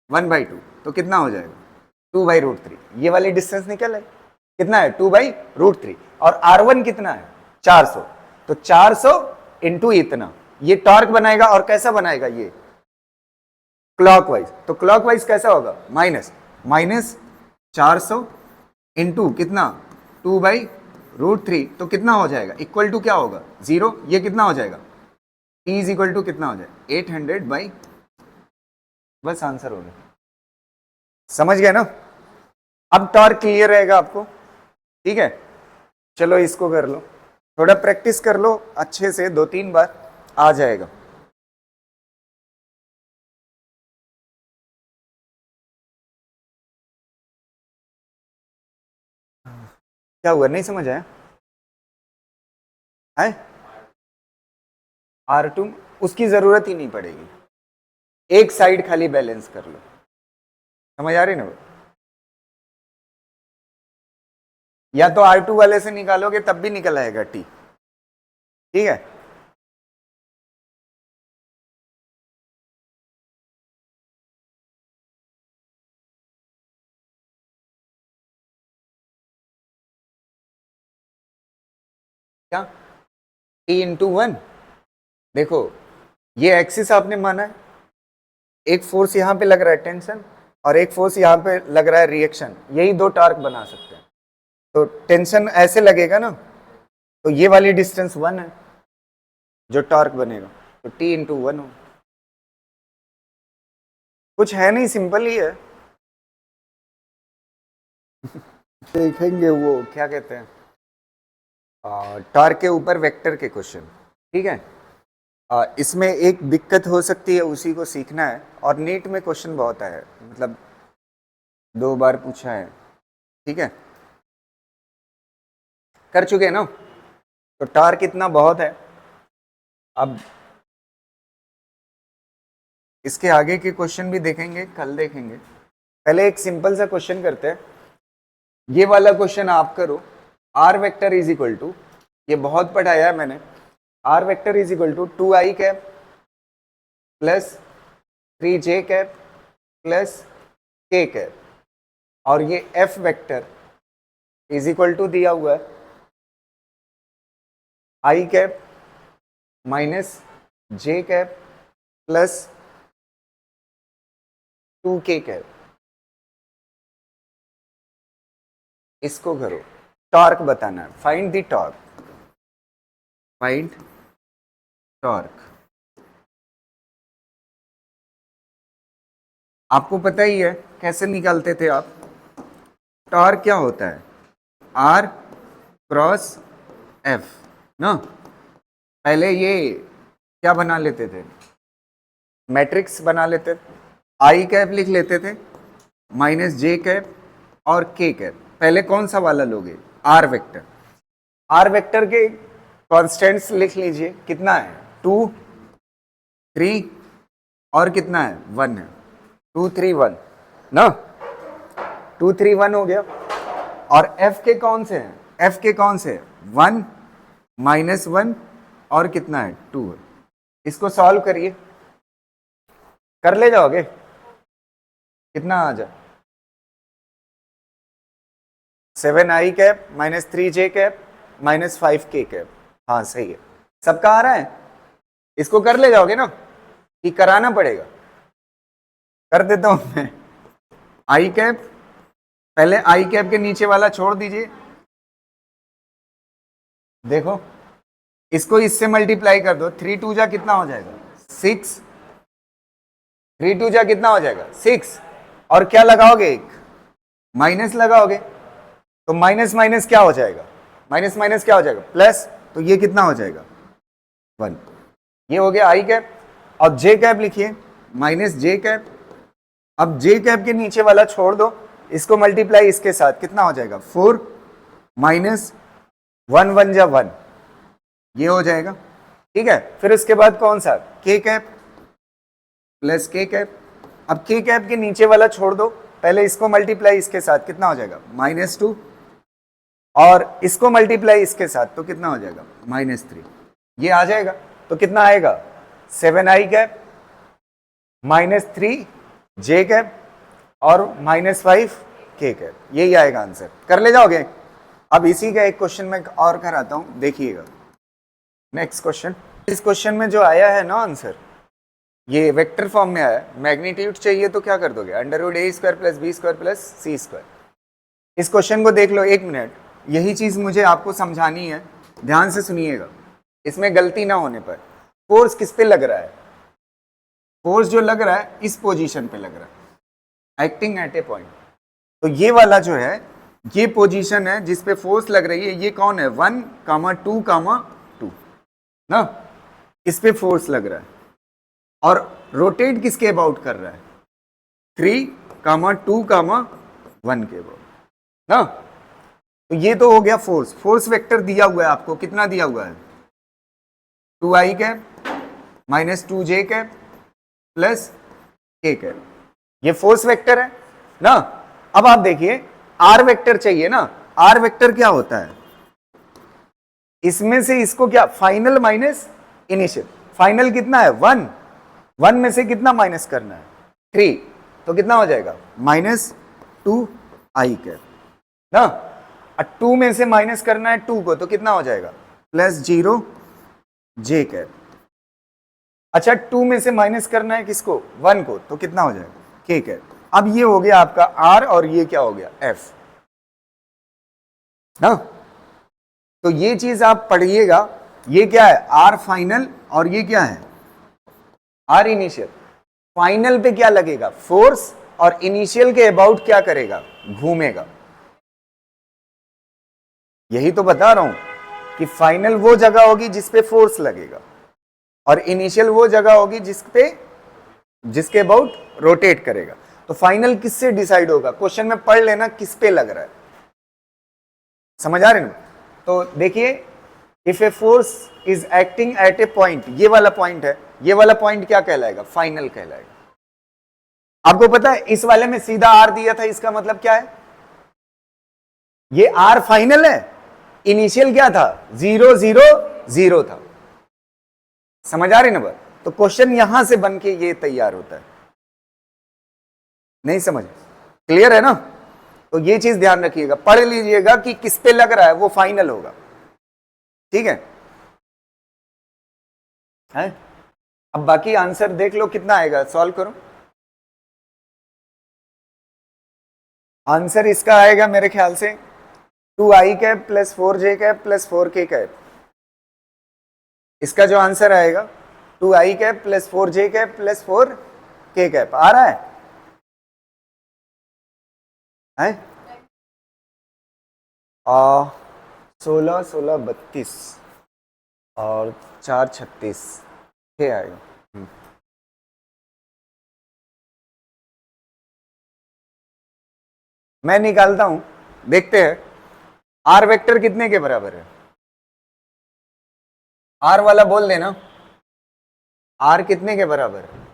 1/2, तो कितना हो जाएगा? 2/√3। ये वाली डिस्टेंस निकल है, कितना है? 2/√3। और R1 कितना है? 400। तो 400 इंटू इतना, ये टॉर्क बनाएगा। और कैसा बनाएगा? ये क्लॉकवाइज। तो क्लॉकवाइज कैसा होगा? माइनस 400 इंटू कितना? 2/√3। तो कितना हो जाएगा? इक्वल टू क्या होगा? 0। ये कितना हो जाएगा? T इज इक्वल टू कितना हो जाएगा? 800/, बस आंसर हो गया। समझ गए ना? अब टॉर्क क्लियर रहेगा आपको, ठीक है? चलो इसको कर लो, थोड़ा प्रैक्टिस कर लो अच्छे से, 2-3 बार आ जाएगा। क्या हुआ, नहीं समझ आया? है R2 उसकी जरूरत ही नहीं पड़ेगी, एक साइड खाली बैलेंस कर लो। समझ आ रही ना? या तो R2 वाले से निकालोगे तब भी निकल आएगा T, ठीक है? क्या? T into 1। देखो ये एक्सिस आपने माना है, एक फोर्स यहां पे लग रहा है टेंशन, और एक फोर्स यहां पे लग रहा है रिएक्शन, यही दो टॉर्क बना सकते हैं। तो टेंशन ऐसे लगेगा ना, तो ये वाली डिस्टेंस 1 है जो टॉर्क बनेगा, तो T इंटू 1 हो। कुछ है नहीं, सिंपल ही है। देखेंगे वो क्या कहते हैं, टॉर्क के ऊपर वेक्टर के क्वेश्चन, ठीक है? इसमें एक दिक्कत हो सकती है, उसी को सीखना है। और नीट में क्वेश्चन बहुत आया है, मतलब 2 बार पूछा है, ठीक है? कर चुके हैं ना? तो टॉर्क इतना बहुत है, अब इसके आगे के क्वेश्चन भी देखेंगे, कल देखेंगे। पहले एक सिंपल सा क्वेश्चन करते हैं। ये वाला क्वेश्चन आप करो। R vector is equal to, ये बहुत पढ़ाया है मैंने, R vector is equal to 2i cap plus 3j cap plus k cap, और ये f vector is equal to दिया हुआ है i cap minus j cap plus 2k cap. इसको करो, टॉर्क बताना है, find the torque, find torque. आपको पता ही है कैसे निकालते थे आप। टॉर्क क्या होता है, आर क्रॉस एफ ना। पहले ये क्या बना लेते थे, मैट्रिक्स बना लेते, आई कैप लिख लेते थे माइनस जे कैप और के कैप। पहले कौन सा वाला लोगे, आर वेक्टर। आर वेक्टर के कॉन्स्टेंट्स लिख लीजिए, कितना है 2 3 और कितना है 1 है, 2 3 1 ना, 2 3 1 हो गया। और एफ के कौन से हैं, एफ के कौन से 1 माइनस 1 और कितना है 2 है। इसको सॉल्व करिए, कर ले जाओगे, कितना आ जाए 7i cap minus 3j cap minus 5k cap. हाँ सही है, सबका आ रहा है। इसको कर ले जाओगे ना, कि कराना पड़ेगा, कर देता हूं मैं। i कैप, पहले i कैप के नीचे वाला छोड़ दीजिए, देखो इसको इससे मल्टीप्लाई कर दो, 3 2 जा कितना हो जाएगा 6, 3 2 जा कितना हो जाएगा 6, और क्या लगाओगे, एक माइनस लगाओगे, तो माइनस माइनस क्या हो जाएगा, माइनस माइनस क्या हो जाएगा प्लस, तो ये कितना हो जाएगा 1। ये हो गया आई कैप। अब जे कैप लिखिए, माइनस जे कैप। अब जे कैप के नीचे वाला छोड़ दो, इसको मल्टीप्लाई इसके साथ कितना हो जाएगा 4 माइनस 1 1 जा 1, ये हो जाएगा। ठीक है, फिर उसके बाद कौन सा के कैप प्लस के कैप। अब के कैप के नीचे वाला छोड़ दो, पहले इसको मल्टीप्लाई इसके साथ कितना हो जाएगा -2, और इसको मल्टीप्लाई इसके साथ तो कितना हो जाएगा -3, ये आ जाएगा। तो कितना आएगा 7i कैप -3 जे कैप और -5 के कैप, यही आएगा आंसर। कर ले जाओगे। अब इसी का एक क्वेश्चन में और कराता हूं, देखिएगा नेक्स्ट क्वेश्चन। इस क्वेश्चन में जो आया है ना आंसर, ये वेक्टर फॉर्म में आया। मैग्नीट्यूड चाहिए तो क्या कर दोगे, √a² plus b² plus c²। इस क्वेश्चन को देख लो 1 मिनट, यही चीज मुझे आपको समझानी है, ध्यान से सुनिएगा, इसमें गलती ना होने पर। फोर्स किस पे लग रहा है, फोर्स जो लग रहा है इस पोजीशन पे लग रहा है, एक्टिंग एट ए पॉइंट। तो ये वाला जो है, ये पोजीशन है जिस पे फोर्स लग रही है, ये कौन है 1, 2, 2 ना, इस पे फोर्स लग रहा है। और रोटेट किसके अबाउट कर रहा है 3, 2, 1 के अबाउट ना। तो ये तो हो गया फोर्स। फोर्स वेक्टर दिया हुआ है आपको, कितना दिया हुआ है 2i cap minus 2j cap plus k cap, ये फोर्स वेक्टर है ना। अब आप देखिए आर वेक्टर चाहिए ना। आर वेक्टर क्या होता है, इसमें से इसको क्या फाइनल माइनस इनिशियल। फाइनल कितना है 1, 1 में से कितना माइनस करना है 3, तो कितना हो जाएगा -2i कैप ना। 2 में से माइनस करना है 2 को, तो कितना हो जाएगा +0 j कैप। अच्छा 2 में से माइनस करना है किसको 1 को, तो कितना हो जाएगा k कैप। अब ये हो गया आपका r और ये क्या हो गया f ना। तो ये चीज आप पढ़िएगा, ये क्या है r फाइनल और ये क्या है r इनिशियल। फाइनल पे क्या लगेगा फोर्स, और इनिशियल के अबाउट क्या करेगा घूमेगा। यही तो बता रहा हूं कि फाइनल वो जगह होगी जिस पे फोर्स लगेगा, और इनिशियल वो जगह होगी जिसके अबाउट रोटेट करेगा। तो फाइनल किससे डिसाइड होगा, क्वेश्चन में पढ़ लेना किस पे लग रहा है, समझ आ रहे ना। तो देखिए if A force is acting at A point, ये वाला पॉइंट है, ये वाला पॉइंट क्या कहलाएगा? फाइनल कहलाएगा। आपको पता है इस वाले में सीधा आर दिया था, इसका मतलब क्या है? ये आर फाइनल है, इनिशियल क्या था? 0 0 0 था। समझ आ रही ना बात? तो क्वेश्चन यहां से बन के ये तैयार होता है। नहीं समझ? क्लियर है ना? तो ये चीज ध्यान रखिएगा, पढ़ लीजिएगा कि किस पे लग रहा है वो फाइनल होगा। ठीक है? अब बाकी आंसर देख लो कितना आएगा, सॉल्व करो। आंसर इसका आएगा मेरे ख्याल से 2i cap plus 4j cap plus 4k cap. इसका जो आंसर आएगा 2i cap plus 4j cap plus 4k cap. आ रहा है? 16 16 32 और 4 36 6 आएगा। मैं निकालता हूं, देखते हैं आर वेक्टर कितने के बराबर है। आर वाला बोल देना, आर कितने के बराबर है?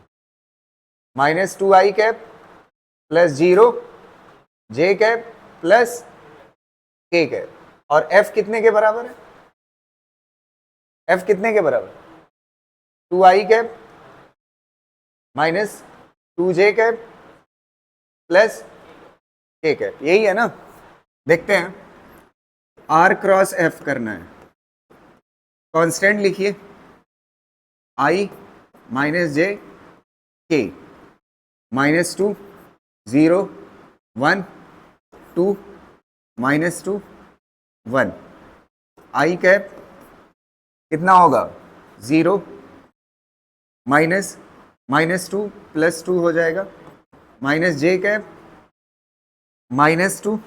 -2i cap plus 0 j cap plus k cap. और f कितने के बराबर है? f कितने के बराबर? 2i cap -2j cap plus k cap. यही है ना? देखते हैं, r क्रॉस f करना है। कांस्टेंट लिखिए, i -j k -2 0 1 2 -2 1। i cap कितना होगा? 0 -2 प्लस 2 हो जाएगा, -j cap -2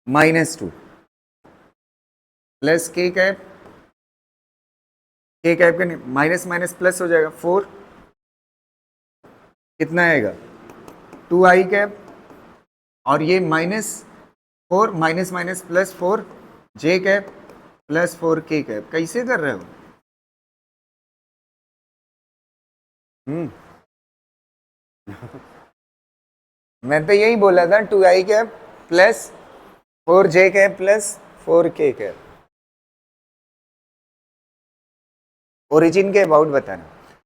-2 plus k cap, k cap का माइनस माइनस प्लस हो जाएगा 4। कितना आएगा? 2i कैप और ये -4 minus minus plus 4 j cap plus 4k cap. कैसे कर रहे हो? मैं तो यही बोला था 2i cap plus 4j cap plus 4k cap. Origin के अबाउट बताना।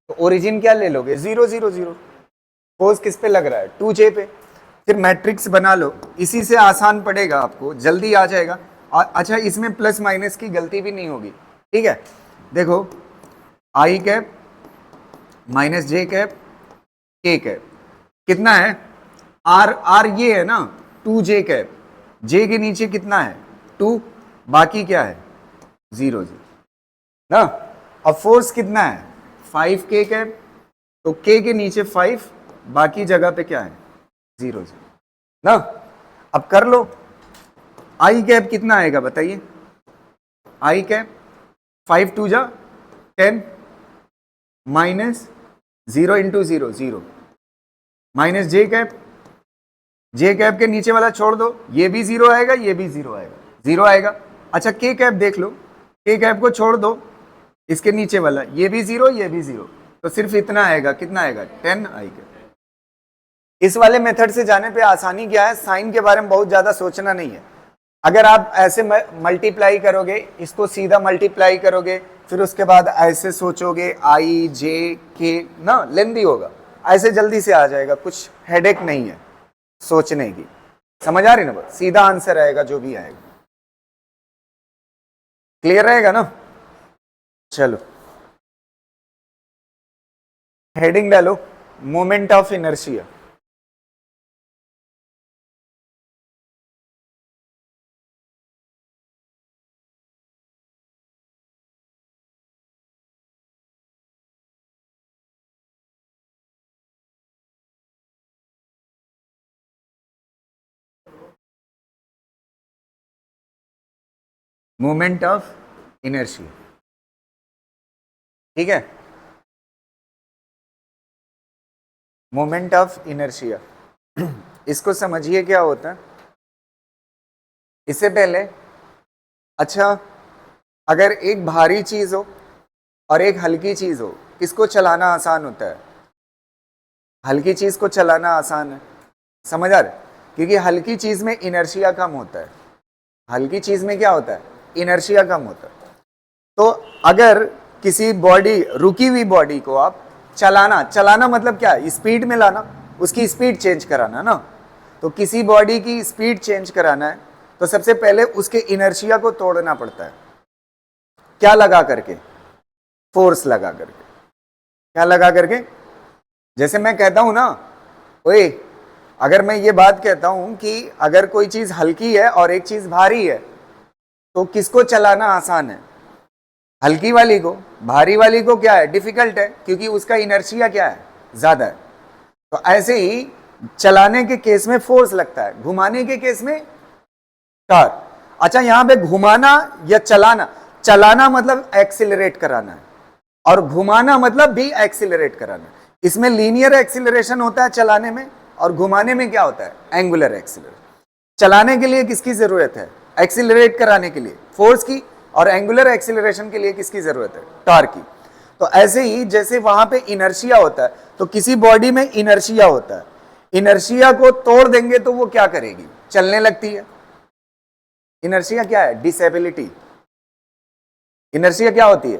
तो ओरिजिन क्या ले लोगे? 0 0 0। फोर्स किस पे लग रहा है? 2j पे। फिर मैट्रिक्स बना लो, इसी से आसान पड़ेगा, आपको जल्दी आ जाएगा। और अच्छा, इसमें प्लस माइनस की गलती भी नहीं होगी। ठीक है? देखो, i cap -j cap k cap कितना है? r ये है ना 2j कैप, j के नीचे कितना है? 2, बाकी क्या है? 0 0 ना। अब फोर्स कितना है? 5k कैप, तो k के नीचे 5, बाकी जगह पे क्या है? 0 0 ना। अब कर लो, i कैप कितना आएगा बताइए? i कैप 5 2 जा 10 -0 into 0 0 -j cap, j cap के नीचे वाला छोड़ दो, ये भी 0 आएगा, ये भी 0 आएगा, 0 आएगा। अच्छा, k कैप देख लो, k कैप को छोड़ दो, इसके नीचे वाला ये भी 0, ये भी 0, तो सिर्फ इतना आएगा। कितना आएगा? 10i cap. इस वाले मेथड से जाने पे आसानी क्या है? साइन के बारे में बहुत ज्यादा सोचना नहीं है। अगर आप ऐसे मल्टीप्लाई करोगे, इसको सीधा मल्टीप्लाई करोगे, फिर उसके बाद ऐसे सोचोगे i j k ना, लेंदी होगा। ऐसे जल्दी से आ जाएगा, कुछ हेडेक नहीं है सोचने की। समझ आ रही ना बात? सीधा आंसर आएगा जो भी आएगा। क्लियर रहेगा ना? चलो, हेडिंग डालो, moment of inertia. Moment of inertia, ठीक है? मोमेंट ऑफ इनर्शिया, इसको समझिए क्या होता है। इससे पहले, अच्छा, अगर एक भारी चीज हो और एक हल्की चीज हो, किसको चलाना आसान होता है? हल्की चीज को चलाना आसान है। समझ आ रहा है? क्योंकि हल्की चीज में इनर्शिया कम होता है। हल्की चीज में क्या होता है? इनर्शिया कम होता है। तो अगर किसी बॉडी, रुकी हुई बॉडी को आप चलाना, चलाना मतलब क्या है? स्पीड में लाना, उसकी स्पीड चेंज कराना ना। तो किसी बॉडी की स्पीड चेंज कराना है तो सबसे पहले उसके इनर्शिया को तोड़ना पड़ता है। क्या लगा करके? फोर्स लगा करके। क्या लगा करके? जैसे मैं कहता हूं ना, ओए, अगर मैं ये बात कहता हूं कि अगर कोई चीज हल्की है और एक चीज भारी है तो किसको चलाना आसान है? हल्की वाली को। भारी वाली को क्या है? डिफिकल्ट है, क्योंकि उसका इनर्शिया क्या है? ज्यादा है। तो ऐसे ही चलाने के केस में फोर्स लगता है, घुमाने के केस में टॉर्क। अच्छा, यहां पे घुमाना या चलाना, चलाना मतलब एक्सिलरेट कराना है और घुमाना मतलब भी एक्सिलरेट कराना है। इसमें लीनियर एक्सिलरेशन होता है चलाने में, और घुमाने में क्या होता है? Angular acceleration. चलाने के लिए किसकी जरूरत है? एक्सिलरेट कराने के लिए फोर्स की, और एंगुलर एक्सिलरेशन के लिए किसकी जरूरत है? टॉर्क की। तो ऐसे ही जैसे वहां पे इनर्शिया होता है, तो किसी बॉडी में इनर्शिया होता है, इनर्शिया को तोड़ देंगे तो वो क्या करेगी? चलने लगती है। इनर्शिया क्या है? डिसेबिलिटी। इनर्शिया क्या होती है?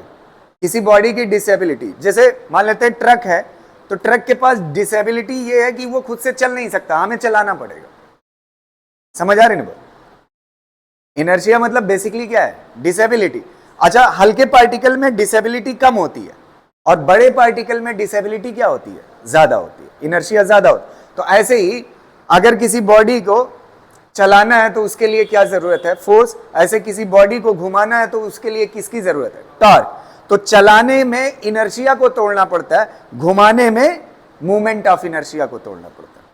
किसी बॉडी की डिसेबिलिटी। जैसे मान लेते हैं ट्रक है, तो ट्रक के पास डिसेबिलिटी ये है कि वो खुद से चल नहीं सकता, हमें चलाना पड़ेगा। समझ आ रही ना? इनर्शिया मतलब बेसिकली क्या है? डिसेबिलिटी। अच्छा, हल्के पार्टिकल में डिसेबिलिटी कम होती है और बड़े पार्टिकल में डिसेबिलिटी क्या होती है? ज्यादा होती है, इनर्शिया ज्यादा होती है। तो ऐसे ही अगर किसी बॉडी को चलाना है तो उसके लिए क्या जरूरत है? फोर्स। ऐसे किसी बॉडी को घुमाना है तो उसके लिए किसकी जरूरत है? टॉर्क। तो चलाने में इनर्शिया को तोड़ना पड़ता है, घुमाने में मूवमेंट ऑफ इनर्शिया को तोड़ना पड़ता है।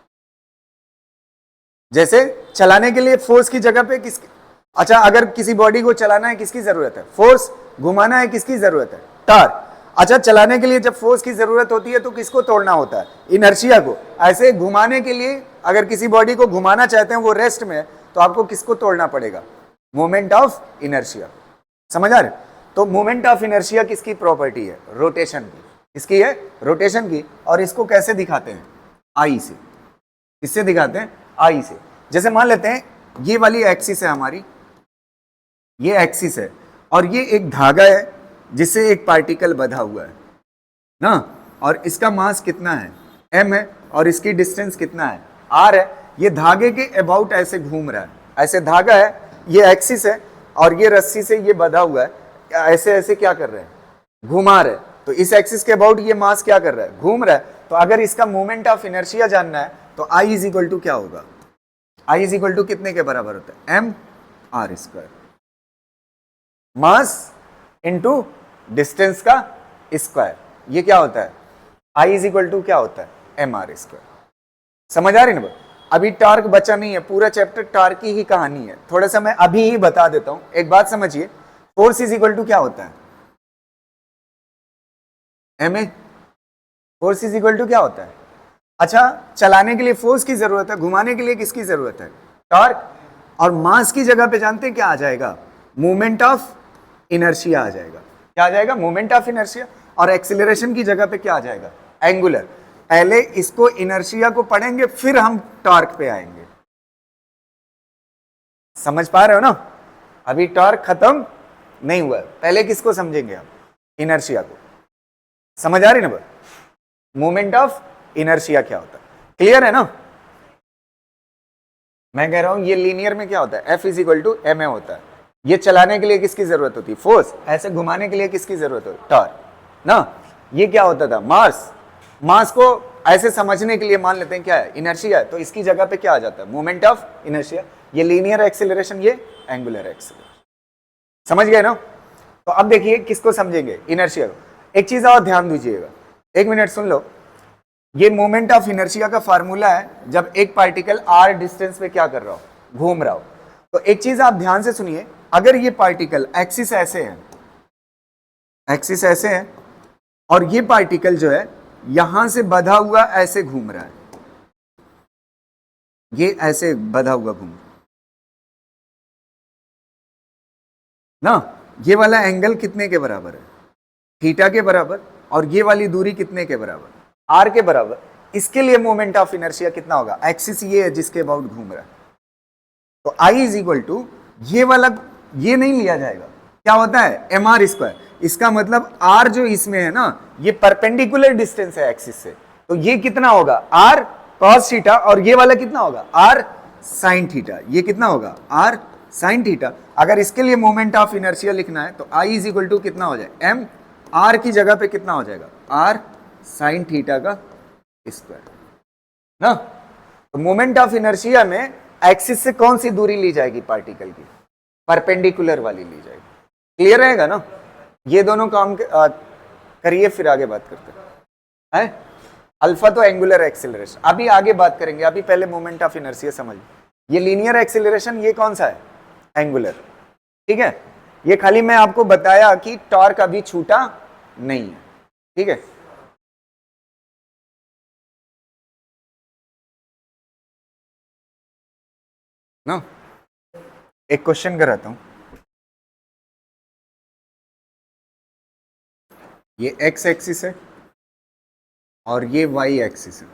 जैसे चलाने के लिए फोर्स की जगह पे किसकी, अच्छा, अगर किसी बॉडी को चलाना है किसकी जरूरत है? फोर्स। घुमाना है किसकी जरूरत है? टॉर्क। अच्छा, चलाने के लिए जब फोर्स की जरूरत होती है तो किसको तोड़ना होता है? इनर्शिया को। ऐसे घुमाने के लिए अगर किसी बॉडी को घुमाना चाहते हैं, वो रेस्ट में है, तो आपको किसको तोड़ना पड़ेगा? Moment of inertia. समझ आ रहे? तो मोमेंट ऑफ इनर्शिया किसकी प्रॉपर्टी है? रोटेशन की। किसकी है? रोटेशन की। और इसको कैसे दिखाते हैं? आई से। किससे दिखाते हैं? आई से। जैसे मान लेते हैं ये वाली एक्सिस है हमारी, ये एक्सिस है, और ये एक धागा है जिससे एक पार्टिकल बंधा हुआ है ना, और इसका मास कितना है? m है, और इसकी डिस्टेंस कितना है? r है। ये धागे के अबाउट ऐसे घूम रहा है, ऐसे धागा है, ये एक्सिस है, और ये रस्सी से ये बंधा हुआ है, ऐसे ऐसे क्या कर रहे हैं? घुमा रहे हैं। तो इस एक्सिस के अबाउट ये मास क्या कर रहा है? घूम रहा है। तो अगर इसका मोमेंट ऑफ इनर्शिया जानना है तो I इज इक्वल टू क्या होगा? I इज इक्वल टू कितने के बराबर होता है? m r square. मास इंटू डिस्टेंस का स्क्वायर। ये क्या होता है? I इज इक्वल टू क्या होता है? M R square. समझ आ रही ना? अभी टॉर्क बचा नहीं है, पूरा चैप्टर टॉर्क की ही कहानी है। थोड़ा सा मैं अभी ही बता देता हूं, एक बात समझिए। फोर्स इज इक्वल टू क्या होता है? M A. Force is equal to क्या होता है? अच्छा, चलाने के लिए फोर्स की जरूरत है, घुमाने के लिए किसकी जरूरत है? टॉर्क। और मास की जगह पे जानते हैं क्या आ जाएगा? मोमेंट ऑफ इनर्शिया आ जाएगा। क्या आ जाएगा? Moment of inertia. और एक्सीलरेशन की जगह पे क्या आ जाएगा? एंगुलर। पहले इसको इनर्शिया को पढ़ेंगे, फिर हम टॉर्क पे आएंगे। समझ पा रहे हो ना? अभी टॉर्क खत्म नहीं हुआ, पहले किसको समझेंगे हम? इनर्शिया को। समझ आ रही ना? मोमेंट ऑफ इनर्शिया क्या होता है? क्लियर है ना? मैं कह रहा हूं ये लीनियर में क्या होता है? F is equal to M A होता है। ये चलाने के लिए किसकी जरूरत होती है? फोर्स। ऐसे घुमाने के लिए किसकी जरूरत होती है? टॉर्क ना। ये क्या होता था? मास। मास को ऐसे समझने के लिए मान लेते हैं क्या है? इनर्शिया है, तो इसकी जगह पे क्या आ जाता है? Moment of inertia. ये लीनियर एक्सेलरेशन, ये एंगुलर एक्सेलरेशन। समझ गए ना? तो अब देखिए किसको समझेंगे? इनर्शिया को। एक चीज और ध्यान दीजिएगा, एक मिनट सुन लो। ये मोमेंट ऑफ इनर्शिया का फार्मूला है जब एक पार्टिकल r डिस्टेंस पे क्या कर रहा हो? घूम रहा हो। तो एक चीज आप ध्यान से सुनिए, अगर ये पार्टिकल एक्सिस ऐसे है, एक्सिस ऐसे है, और ये पार्टिकल जो है यहां से बंधा हुआ ऐसे घूम रहा है, ये ऐसे बंधा हुआ घूम ना, ये वाला एंगल कितने के बराबर है? थीटा के बराबर। और ये वाली दूरी कितने के बराबर? आर के बराबर। इसके लिए मोमेंट ऑफ इनर्शिया कितना होगा? एक्सिस ये है जिसके अबाउट घूम रहा है, तो आई इज इक्वल टू ये वाला, ये नहीं लिया जाएगा, क्या होता है? M R square. इसका मतलब आर जो इसमें है ना, ये परपेंडिकुलर डिस्टेंस है एक्सिस से, तो ये कितना होगा? R cos theta. और ये वाला कितना होगा? R sine theta. ये कितना होगा? R sine theta. अगर इसके लिए मोमेंट ऑफ इनर्शिया लिखना है तो आई इज इक्वल टू कितना हो जाए? एम आर की जगह पे कितना हो जाएगा? आर साइन थीटा का स्क्वायर ना। तो मोमेंट ऑफ इनर्शिया में एक्सिस से कौन सी दूरी ली जाएगी पार्टिकल की? परपेंडिकुलर वाली ली जाएगी। क्लियर रहेगा ना? ये दोनों काम करिए, फिर आगे बात करते हैं। अल्फा तो एंगुलर एक्सेलरेशन, अभी आगे बात करेंगे, अभी पहले मोमेंट ऑफ इनर्शिया समझिए। ये लीनियर एक्सेलरेशन, ये कौन सा है? एंगुलर। ठीक है, ये खाली मैं आपको बताया कि टॉर्क अभी छूटा नहीं है। ठीक है, ना एक क्वेश्चन कराता हूं। ये एक्स एक्सिस है और ये वाई एक्सिस है।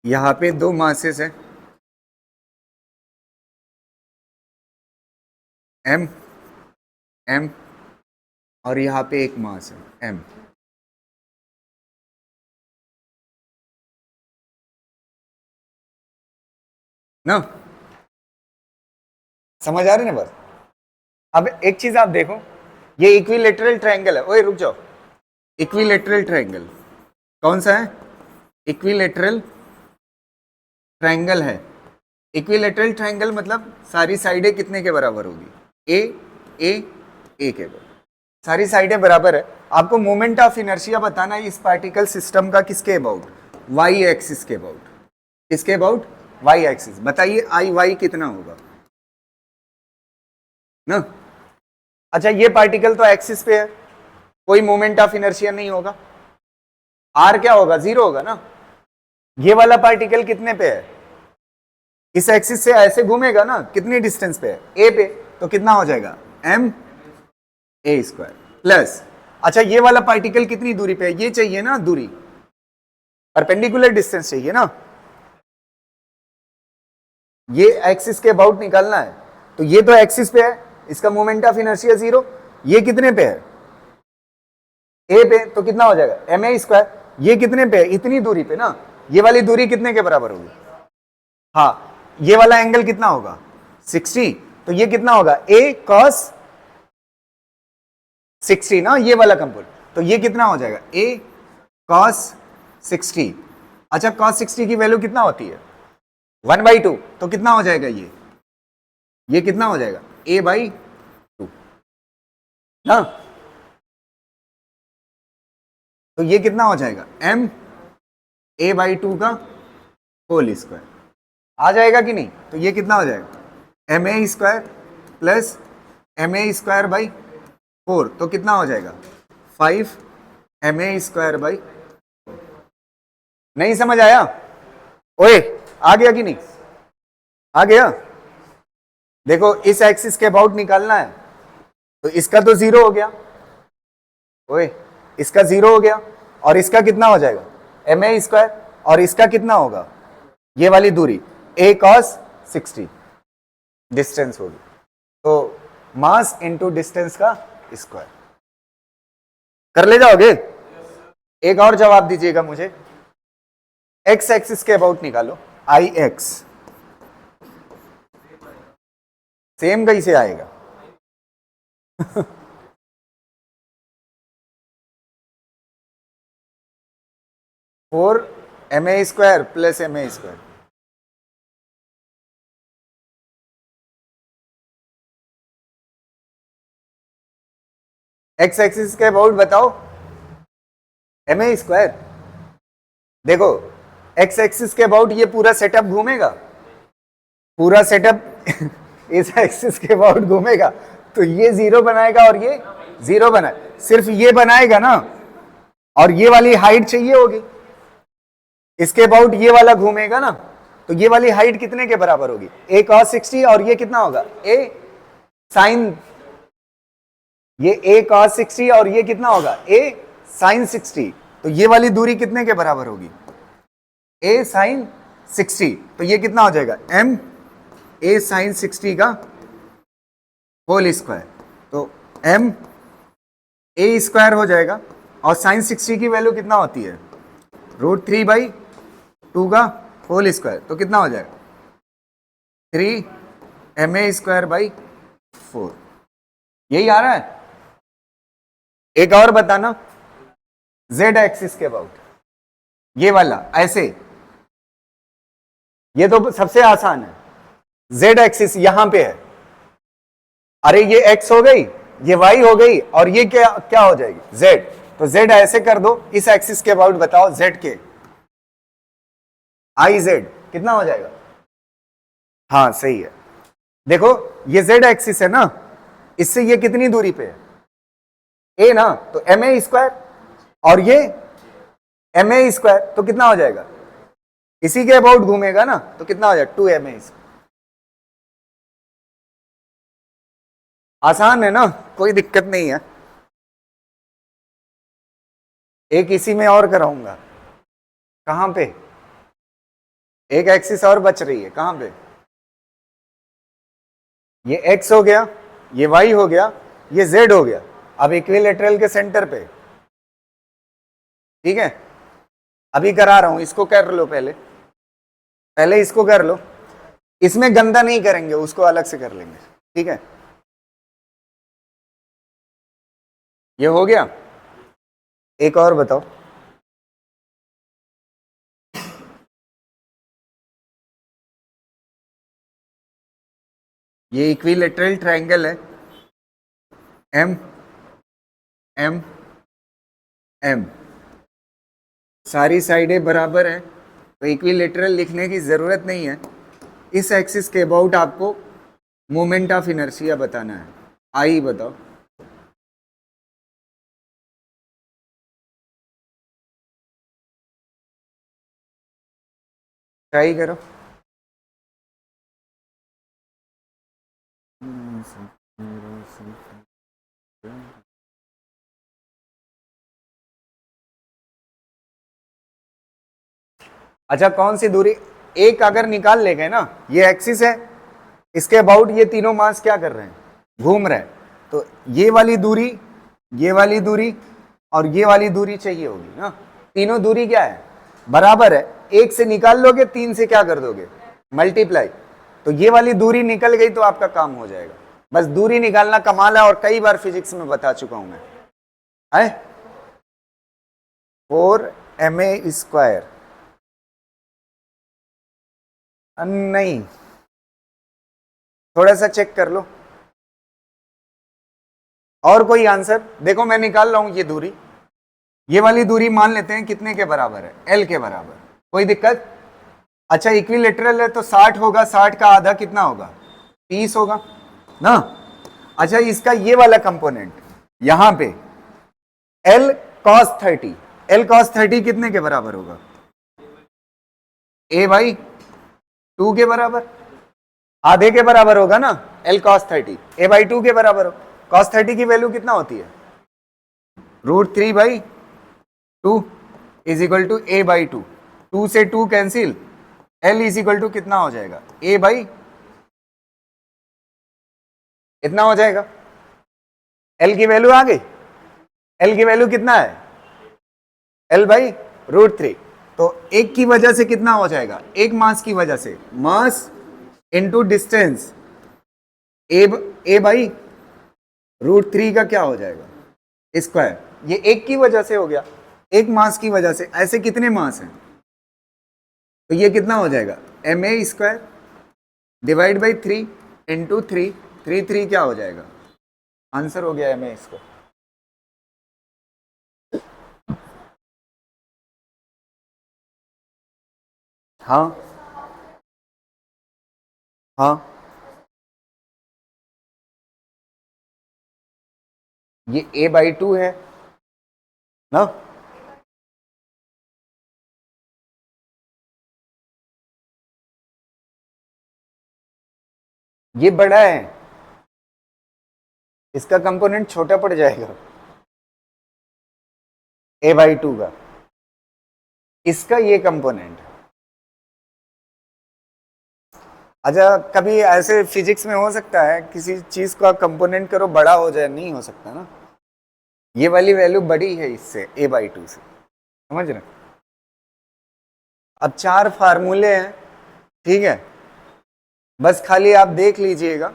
यहां पे दो मासेस है, एम एम, और यहां पे एक मास है एम। ना समझ आ रही ना बस? अब एक चीज आप देखो, ये इक्विलेटरल ट्रायंगल है। ओए रुक जाओ, इक्विलेटरल ट्रायंगल कौन सा है? इक्विलेटरल ट्रायंगल है। इक्विलेटरल ट्रायंगल मतलब सारी साइडें कितने के बराबर होगी? ए ए ए के बराबर, सारी साइडें बराबर है। आपको मोमेंट ऑफ इनर्शिया बताना है इस पार्टिकल सिस्टम का किसके अबाउट? वाई एक्सिस के अबाउट। किसके अबाउट? Y axis. बताइए आई वाई कितना होगा ना? अच्छा, ये पार्टिकल तो एक्सिस पे है, कोई मोमेंट ऑफ इनर्शिया नहीं होगा। आर क्या होगा? जीरो होगा ना। ये वाला पार्टिकल कितने पे है? इस एक्सिस से ऐसे घूमेगा ना, कितनी डिस्टेंस पे है? ए पे, तो कितना हो जाएगा? एम ए स्क्वायर प्लस, अच्छा ये वाला पार्टिकल कितनी दूरी पे है? ये चाहिए ना दूरी, परपेंडिकुलर डिस्टेंस चाहिए ना। ये एक्सिस के अबाउट निकालना है, तो ये तो एक्सिस पे है, इसका मोमेंट ऑफ इनर्शिया जीरो। ये कितने पे है? ए पे, तो कितना हो जाएगा? M A square. ये कितने पे है? इतनी दूरी पे ना। ये वाली दूरी कितने के बराबर होगी? हाँ, ये वाला एंगल कितना होगा? 60। तो ये कितना होगा? ए कॉस 60 ना, ये वाला कंपोनेंट। तो ये कितना हो जाएगा? ए कॉस 60। अच्छा, कॉस 60 की वैल्यू कितना होती है? 1/2। तो कितना हो जाएगा? ये कितना हो जाएगा? a/2 ना। तो ये कितना हो जाएगा? m a/2 का होल स्क्वायर आ जाएगा कि नहीं? तो ये कितना हो जाएगा? M A square plus M A square by 4, तो कितना हो जाएगा? 5 एम ए स्क्वायर बाई। नहीं समझ आया? ओए आ गया कि नहीं? आ गया? देखो, इस एक्सिस के अबाउट निकालना है, तो इसका तो जीरो हो गया। ओए, इसका जीरो हो गया, और इसका कितना हो जाएगा? एम ए स्क्वायर, और इसका कितना होगा? ये वाली दूरी ए कॉस 60 डिस्टेंस होगी। तो मास इनटू डिस्टेंस का स्क्वायर। कर ले जाओगे? एक और जवाब दीजिएगा मुझे, एक्स एक्सिस के अबाउट निकालो, आई एक्स। सेम कैसे आएगा? 4 M A square plus M A square. X axis के अबाउट बताओ, एम ए स्क्वायर। देखो, एक्स एक्सिस के अबाउट ये पूरा सेटअप घूमेगा, पूरा सेटअप इस एक्सिस के अबाउट घूमेगा, तो ये जीरो बनाएगा और ये जीरो बनाए, सिर्फ ये बनाएगा ना, और ये वाली हाइट चाहिए होगी। इसके अबाउट ये वाला घूमेगा ना, तो ये वाली हाइट कितने के बराबर होगी? ए cos 60, और ये कितना होगा? ए साइन, ये a cos 60 और ये कितना होगा a sin 60, तो ये वाली दूरी कितने के बराबर होगी, a sin 60, तो ये कितना हो जाएगा m a sin 60 का होल स्क्वायर, तो m a स्क्वायर हो जाएगा, और sin 60 की वैल्यू कितना होती है √3/2 का होल स्क्वायर, तो कितना हो जाएगा 3ma²/4, यही आ रहा है। एक और बताना, z एक्सिस के अबाउट, ये वाला ऐसे, ये तो सबसे आसान है, z एक्सिस यहां पे है, अरे ये x हो गई, ये y हो गई, और ये क्या क्या हो जाएगी z, तो z ऐसे कर दो, इस एक्सिस के अबाउट बताओ z के, iz कितना हो जाएगा, हाँ सही है। देखो ये z एक्सिस है ना, इससे ये कितनी दूरी पे है a ना, तो ma², और ये ma², तो कितना हो जाएगा, इसी के अबाउट घूमेगा ना, तो कितना हो जाएगा 2ma²। आसान है ना, कोई दिक्कत नहीं है। एक इसी में और कराऊंगा, कहां पे, एक एक्सिस और बच रही है, कहां पे, ये x हो गया, ये y हो गया, ये z हो गया, अब इक्विलेटरल के सेंटर पे, ठीक है, अभी करा रहा हूं, इसको कर लो पहले, पहले इसको कर लो, इसमें गंदा नहीं करेंगे, उसको अलग से कर लेंगे, ठीक है। ये हो गया, एक और बताओ, ये इक्विलेटरल ट्रायंगल है, एम एम एम, सारी साइडें बराबर है, तो इक्विलेटरल लिखने की जरूरत नहीं है। इस एक्सिस के अबाउट आपको मोमेंट ऑफ इनर्शिया बताना है, आई बताओ, ट्राई करो। अच्छा कौन सी दूरी, एक अगर निकाल ले गए ना, ये एक्सिस है, इसके अबाउट ये तीनों मास क्या कर रहे हैं, घूम रहे हैं, तो ये वाली दूरी, ये वाली दूरी और ये वाली दूरी चाहिए होगी ना, तीनों दूरी क्या है, बराबर है, एक से निकाल लोगे, तीन से क्या कर दोगे मल्टीप्लाई, तो ये वाली दूरी निकल गई तो आपका काम हो जाएगा। बस दूरी निकालना कमाल है, और कई बार फिजिक्स में बता चुका हूं मैं, है 4ma², नहीं, थोड़ा सा चेक कर लो, और कोई आंसर देखो, मैं निकाल रहा हूं ये दूरी, ये वाली दूरी मान लेते हैं कितने के बराबर है, L के बराबर, कोई दिक्कत। अच्छा इक्विलेटरल है तो 60 होगा, 60 का आधा कितना होगा 30 होगा ना। अच्छा इसका ये वाला कंपोनेंट यहां पे L cos 30, L cos 30 कितने के बराबर होगा, a/2 के बराबर, आधे के बराबर होगा ना, L cos 30 a/2 के बराबर हो, cos 30 की वैल्यू कितना होती है √3/2 इज इक्वल टू a/2, 2 से 2 कैंसिल, L इज इक्वल टू कितना हो जाएगा a/ इतना हो जाएगा, L की वैल्यू आ गई, L की वैल्यू कितना है L/√3, तो एक की वजह से कितना हो जाएगा, एक मास की वजह से, मास इनटू डिस्टेंस, a/√3 का क्या हो जाएगा स्क्वायर, ये एक की वजह से हो गया, एक मास की वजह से, ऐसे कितने मास हैं, तो ये कितना हो जाएगा ma² डिवाइड बाई 3 इंटू 3, 3 क्या हो जाएगा, आंसर हो गया ma इसको। हाँ हाँ, ये a/2 है ना, ये बड़ा है, इसका कंपोनेंट छोटा पड़ जाएगा a/2 का, इसका ये कंपोनेंट। अच्छा, कभी ऐसे फिजिक्स में हो सकता है किसी चीज का कंपोनेंट करो बड़ा हो जाए? नहीं हो सकता ना। ये वाली वैल्यू बड़ी है इससे, a/2 से, समझ रहे? अब 4 फार्मूले हैं, ठीक है, बस खाली आप देख लीजिएगा।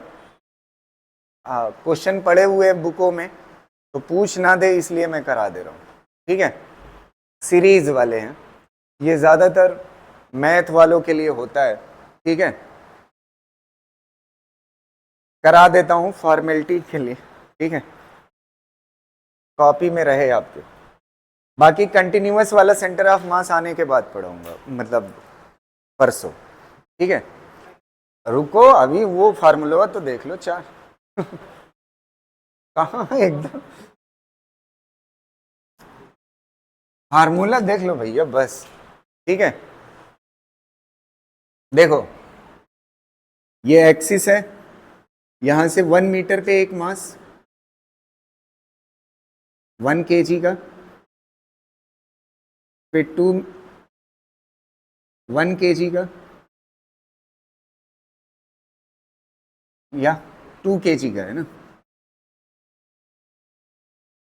क्वेश्चन पड़े हुए हैं बुकों में, तो पूछ ना दे इसलिए मैं करा दे रहा हूँ, ठीक है। सीरीज वाले हैं, ये ज्यादातर मैथ वालों के लिए होता है, ठीक है। करा देता हूँ फॉर्मेलिटी के लिए, ठीक है, कॉपी में रहे आपके। बाकी कंटिन्यूअस वाला सेंटर ऑफ मास आने के बाद पढ़ाऊंगा, मतलब परसों, ठीक है। रुको, अभी वो फार्मूला तो देख लो 4 कहाँ है एकदम, फार्मूला देख लो भैया बस, ठीक है। देखो, ये एक्सिस है, यहां से 1 मीटर पे एक मास 1 kg का, फिर 1 kg का, या 2 kg का है ना,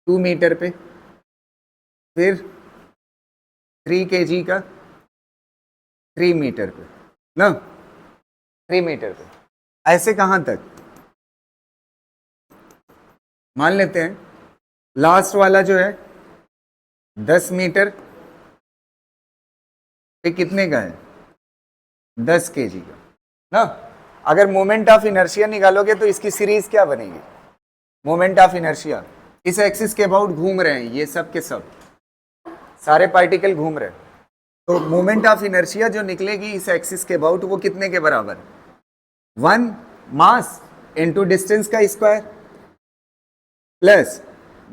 2 मीटर पे, फिर 3 kg का 3 मीटर पे ना, 3 मीटर पे। ऐसे कहां तक? मान लेते हैं लास्ट वाला जो है 10 मीटर पे कितने का है? 10 kg का ना। अगर मोमेंट ऑफ इनर्शिया निकालोगे तो इसकी सीरीज क्या बनेगी? मोमेंट ऑफ इनर्शिया इस एक्सिस के अबाउट घूम रहे हैं, ये सब के सब सारे पार्टिकल घूम रहे हैं, तो मोमेंट ऑफ इनर्शिया जो निकलेगी इस एक्सिस के अबाउट वो कितने के बराबर? 1 मास इंटू डिस्टेंस का square plus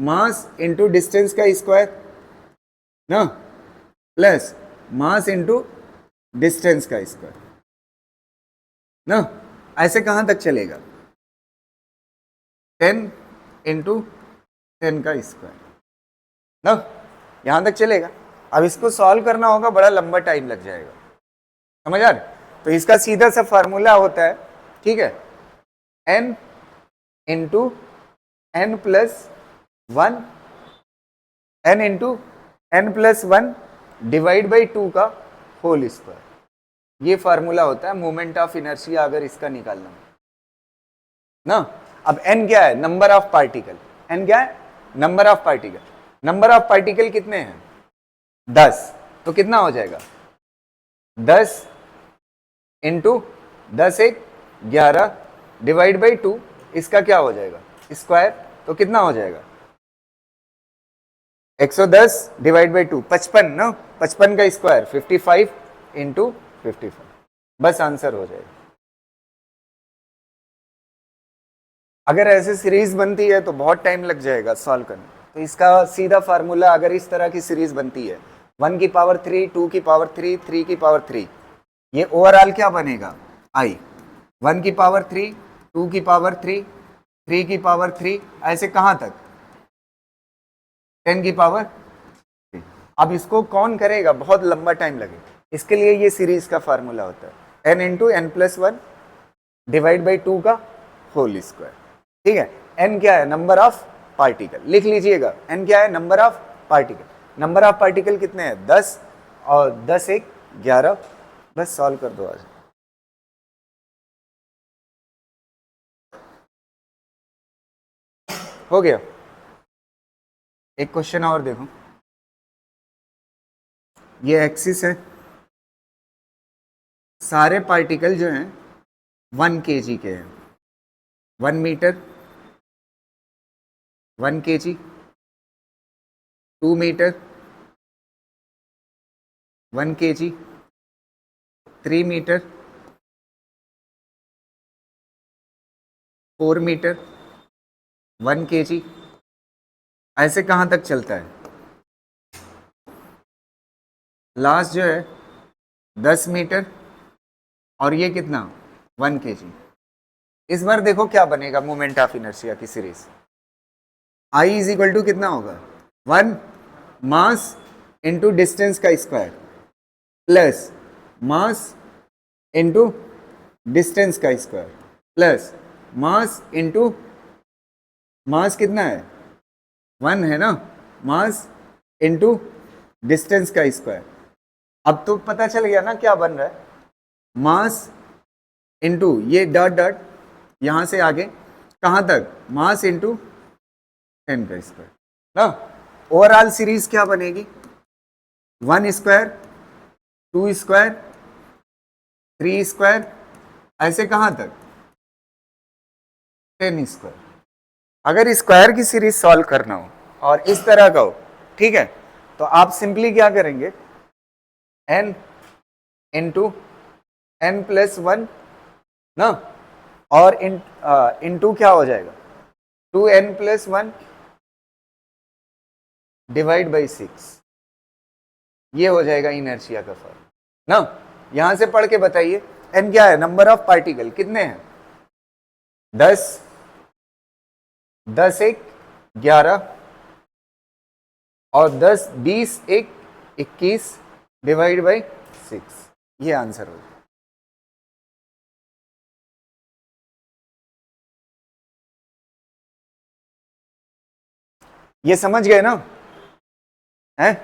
mass into distance का स्क्वायर ना, प्लस मास इंटू डिस्टेंस का स्क्वायर ना। ऐसे कहां तक चलेगा? 10 इंटू 10 का स्क्वायर ना, यहां तक चलेगा। अब इसको सॉल्व करना होगा, बड़ा लंबा टाइम लग जाएगा, समझ आ रहा? तो इसका सीधा सा फार्मूला होता है, ठीक है, n into n plus 1, n into n plus 1 divide by 2 का होल स्क्वायर। ये फार्मूला होता है मोमेंट ऑफ इनर्शिया, अगर इसका निकालना ना। अब n क्या है? Number of particle. n क्या है? Number of particle. Number of particle कितने हैं? 10। तो कितना हो जाएगा? 10 इंटू 10 1 11 डिवाइड बाई 2, इसका क्या हो जाएगा? स्क्वायर। तो कितना हो जाएगा? 110 डिवाइड बाई 2 55 ना, 55 का स्क्वायर 55 इंटू 55, बस आंसर हो जाएगा। अगर ऐसे सीरीज बनती है तो बहुत टाइम लग जाएगा सॉल्व करने, तो इसका सीधा फार्मूला, अगर इस तरह की सीरीज बनती है 1 की पावर 3, 2 की पावर 3, 3 की पावर 3, ये ओवरऑल क्या बनेगा? आई 1 की पावर 3, 2 की पावर 3, 3 की पावर 3, ऐसे कहां तक? 10 की पावर 3। अब इसको कौन करेगा? बहुत लंबा टाइम लगेगा। इसके लिए ये सीरीज का फार्मूला होता है n into N plus 1 divide by 2 का होल स्क्वायर, ठीक है। n क्या है? Number of particle. लिख लीजिएगा, n क्या है? Number of particle. Number of particle कितने हैं? 10, और 10 1 11, बस सॉल्व कर दो आज। हो गया। एक क्वेश्चन और देखो, ये एक्सिस है, सारे पार्टिकल जो हैं 1 kg के हैं, 1 metre 1 kg, 2 metre 1 kg, 3 metre 4 metre 1 kg, ऐसे कहां तक चलता है? लास्ट जो है 10 मीटर, और ये कितना? 1 kg। इस बार देखो क्या बनेगा मोमेंट ऑफ इनर्शिया की series. I is equal to कितना होगा, 1 मास इंटू डिस्टेंस का square plus mass into distance का square plus mass into mass कितना है 1 है ना, मास इंटू डिस्टेंस का स्क्वायर। अब तो पता चल गया ना क्या बन रहा है, मास इंटू ये डॉट डॉट यहां से आगे कहां तक, मास इंटू 10 का स्क्वायर ना। ओवरऑल सीरीज क्या बनेगी, 1 स्क्वायर 2 स्क्वायर 3 स्क्वायर ऐसे कहां तक 10 स्क्वायर। अगर स्क्वायर की सीरीज सॉल्व करना हो और इस तरह का हो, ठीक है, तो आप सिंपली क्या करेंगे, n इंटू n प्लस 1 ना, और इंटू क्या हो जाएगा 2n प्लस 1 डिवाइड बाई 6, ये हो जाएगा इनर्शिया का फॉर्म ना। यहां से पढ़ के बताइए n क्या है, नंबर ऑफ पार्टिकल कितने हैं, 10 10 1 11 और 10 20 1 21 डिवाइड बाई 6, ये आंसर होगा। ये समझ गए ना, हैं?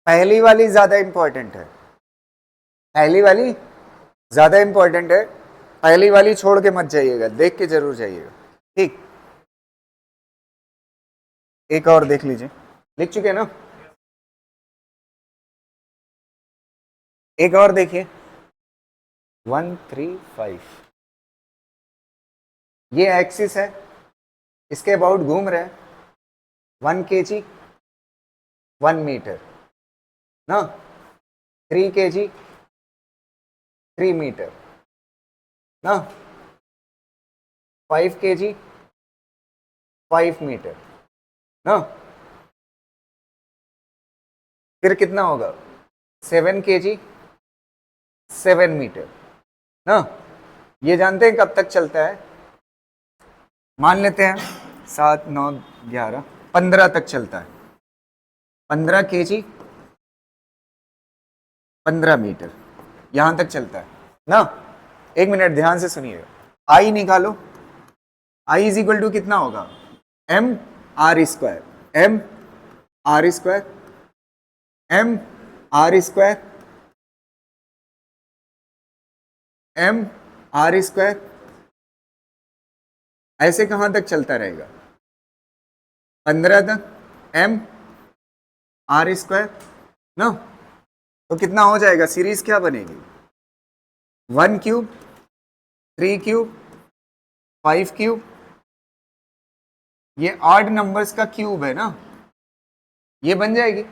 पहली वाली ज्यादा इंपॉर्टेंट है, पहली वाली ज्यादा इंपॉर्टेंट है, पहली वाली छोड़ के मत जाइएगा, देख के जरूर जाइएगा, ठीक। एक और देख लीजिए, लिख चुके हैं ना, एक और देखिए 135, ये एक्सिस है, इसके अबाउट घूम रहे हैं 1 kg 1 मीटर ना, 3 kg 3 मीटर ना, 5 kg 5 मीटर ना, फिर कितना होगा 7 kg 7 मीटर ना। ये जानते हैं कब तक चलता है, मान लेते हैं 7 9 11 15 तक चलता है, 15 kg 15 मीटर यहां तक चलता है ना। एक मिनट ध्यान से सुनिएगा, आई निकालो, आई इज इक्वल टू कितना होगा, M R square, M R square, M R square, M R square, ऐसे कहां तक चलता रहेगा 15 तक, एम आर स्क्वायर ना। तो कितना हो जाएगा, सीरीज क्या बनेगी, 1 क्यूब 3 क्यूब 5 क्यूब, ये ऑड नंबर्स का क्यूब है ना, ये बन जाएगी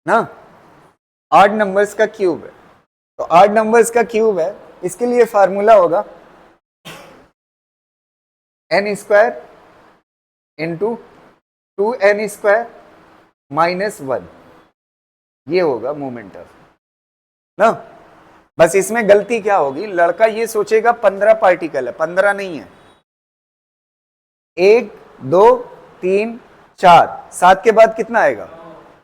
ना, ऑड नंबर्स का क्यूब है। तो ऑड नंबर्स का क्यूब है, इसके लिए फार्मूला होगा n square into 2n square minus 1, ये होगा मोमेंट ऑफ ना। बस इसमें गलती क्या होगी, लड़का ये सोचेगा 15 पार्टिकल है, 15 नहीं है, 1 2 3 4 7 के बाद कितना आएगा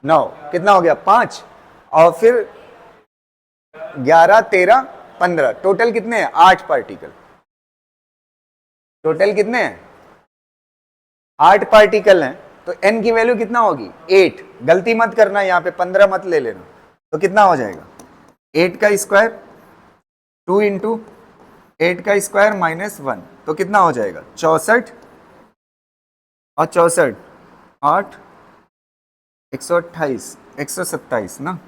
9, कितना हो गया 5, और फिर 11 13 15, टोटल कितने हैं 8 पार्टिकल, टोटल कितने हैं 8 पार्टिकल हैं। तो n की वैल्यू कितना होगी 8, गलती मत करना, यहां पे 15 मत ले लेना। तो कितना हो जाएगा 8 का स्क्वायर 2 इंटू 8 का स्क्वायर माइनस 1, तो कितना हो जाएगा 64 और 64 8 128 127 ना,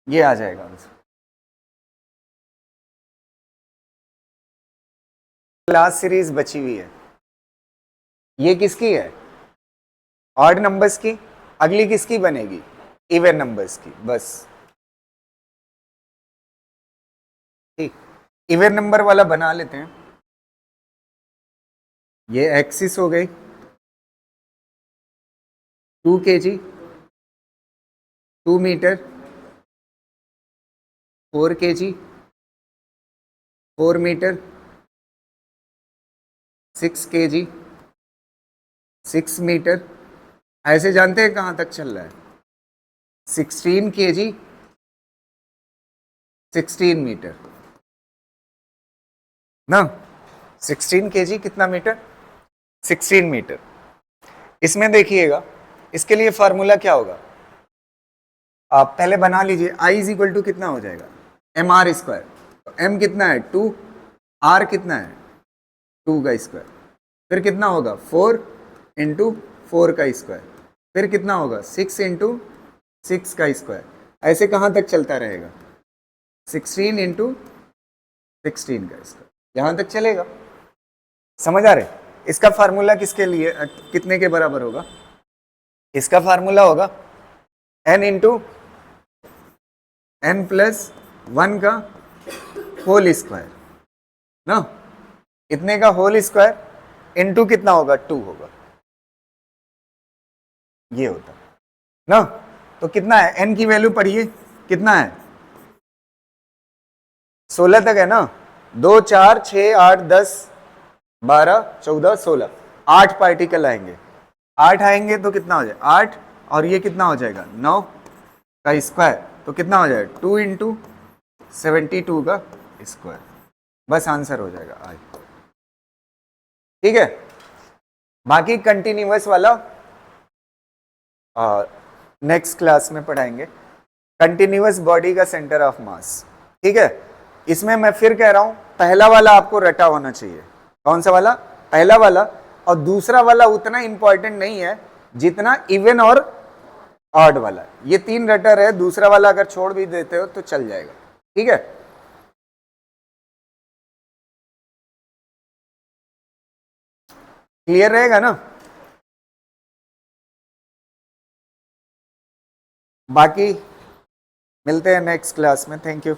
ये आ जाएगा आंसर। लास्ट सीरीज बची हुई है, ये किसकी है, ऑड नंबर्स की अगली किसकी बनेगी? इवन नंबर्स की, बस। ठीक, इवन नंबर वाला बना लेते हैं। ये एक्सिस हो गई 2 kg, 2 metre, 4 kg, 4 metre, 6 kg, 6 metre. ऐसे जानते हैं कहां तक चल रहा है? 16 kg, 16 मीटर ना। 16 kg कितना मीटर? 16 मीटर। इसमें देखिएगा, इसके लिए फार्मूला क्या होगा? आप पहले बना लीजिए। I इज इक्वल टू कितना हो जाएगा? M R square. तो m कितना है? 2, r कितना है? 2 का स्क्वायर। फिर कितना होगा? 4 इंटू 4 का स्क्वायर। फिर कितना होगा? 6 इंटू 6 का स्क्वायर। ऐसे कहाँ तक चलता रहेगा? 16 इंटू 16 का स्क्वायर, यहाँ तक चलेगा। समझ आ रहे? इसका फार्मूला किसके लिए, कितने के बराबर होगा? इसका फार्मूला होगा n इंटू n प्लस 1 का होल स्क्वायर ना। इतने का होल स्क्वायर इंटू कितना होगा? 2 होगा, ये होता ना। तो कितना है? n की वैल्यू पढ़िए, कितना है? 16 तक है ना। 2 4 6 8 10 12 14 16, 8 पार्टिकल आएंगे। 8 आएंगे तो कितना हो जाएगा? 8, और ये कितना हो जाएगा? 9 का स्क्वायर। तो कितना हो जाएगा? 2 इंटू 72 का स्क्वायर। बस आंसर हो जाएगा आज। ठीक है, बाकी कंटिन्यूअस वाला नेक्स्ट क्लास में पढ़ाएंगे। कंटिन्यूअस बॉडी का सेंटर ऑफ मास। ठीक है, इसमें मैं फिर कह रहा हूं, पहला वाला आपको रटा होना चाहिए। कौन सा वाला? पहला वाला। और दूसरा वाला उतना इंपॉर्टेंट नहीं है जितना इवन और ऑड वाला। ये 3 रटर है, दूसरा वाला अगर छोड़ भी देते हो तो चल जाएगा। ठीक है, क्लियर रहेगा ना? बाकी मिलते हैं नेक्स्ट क्लास में। Thank you.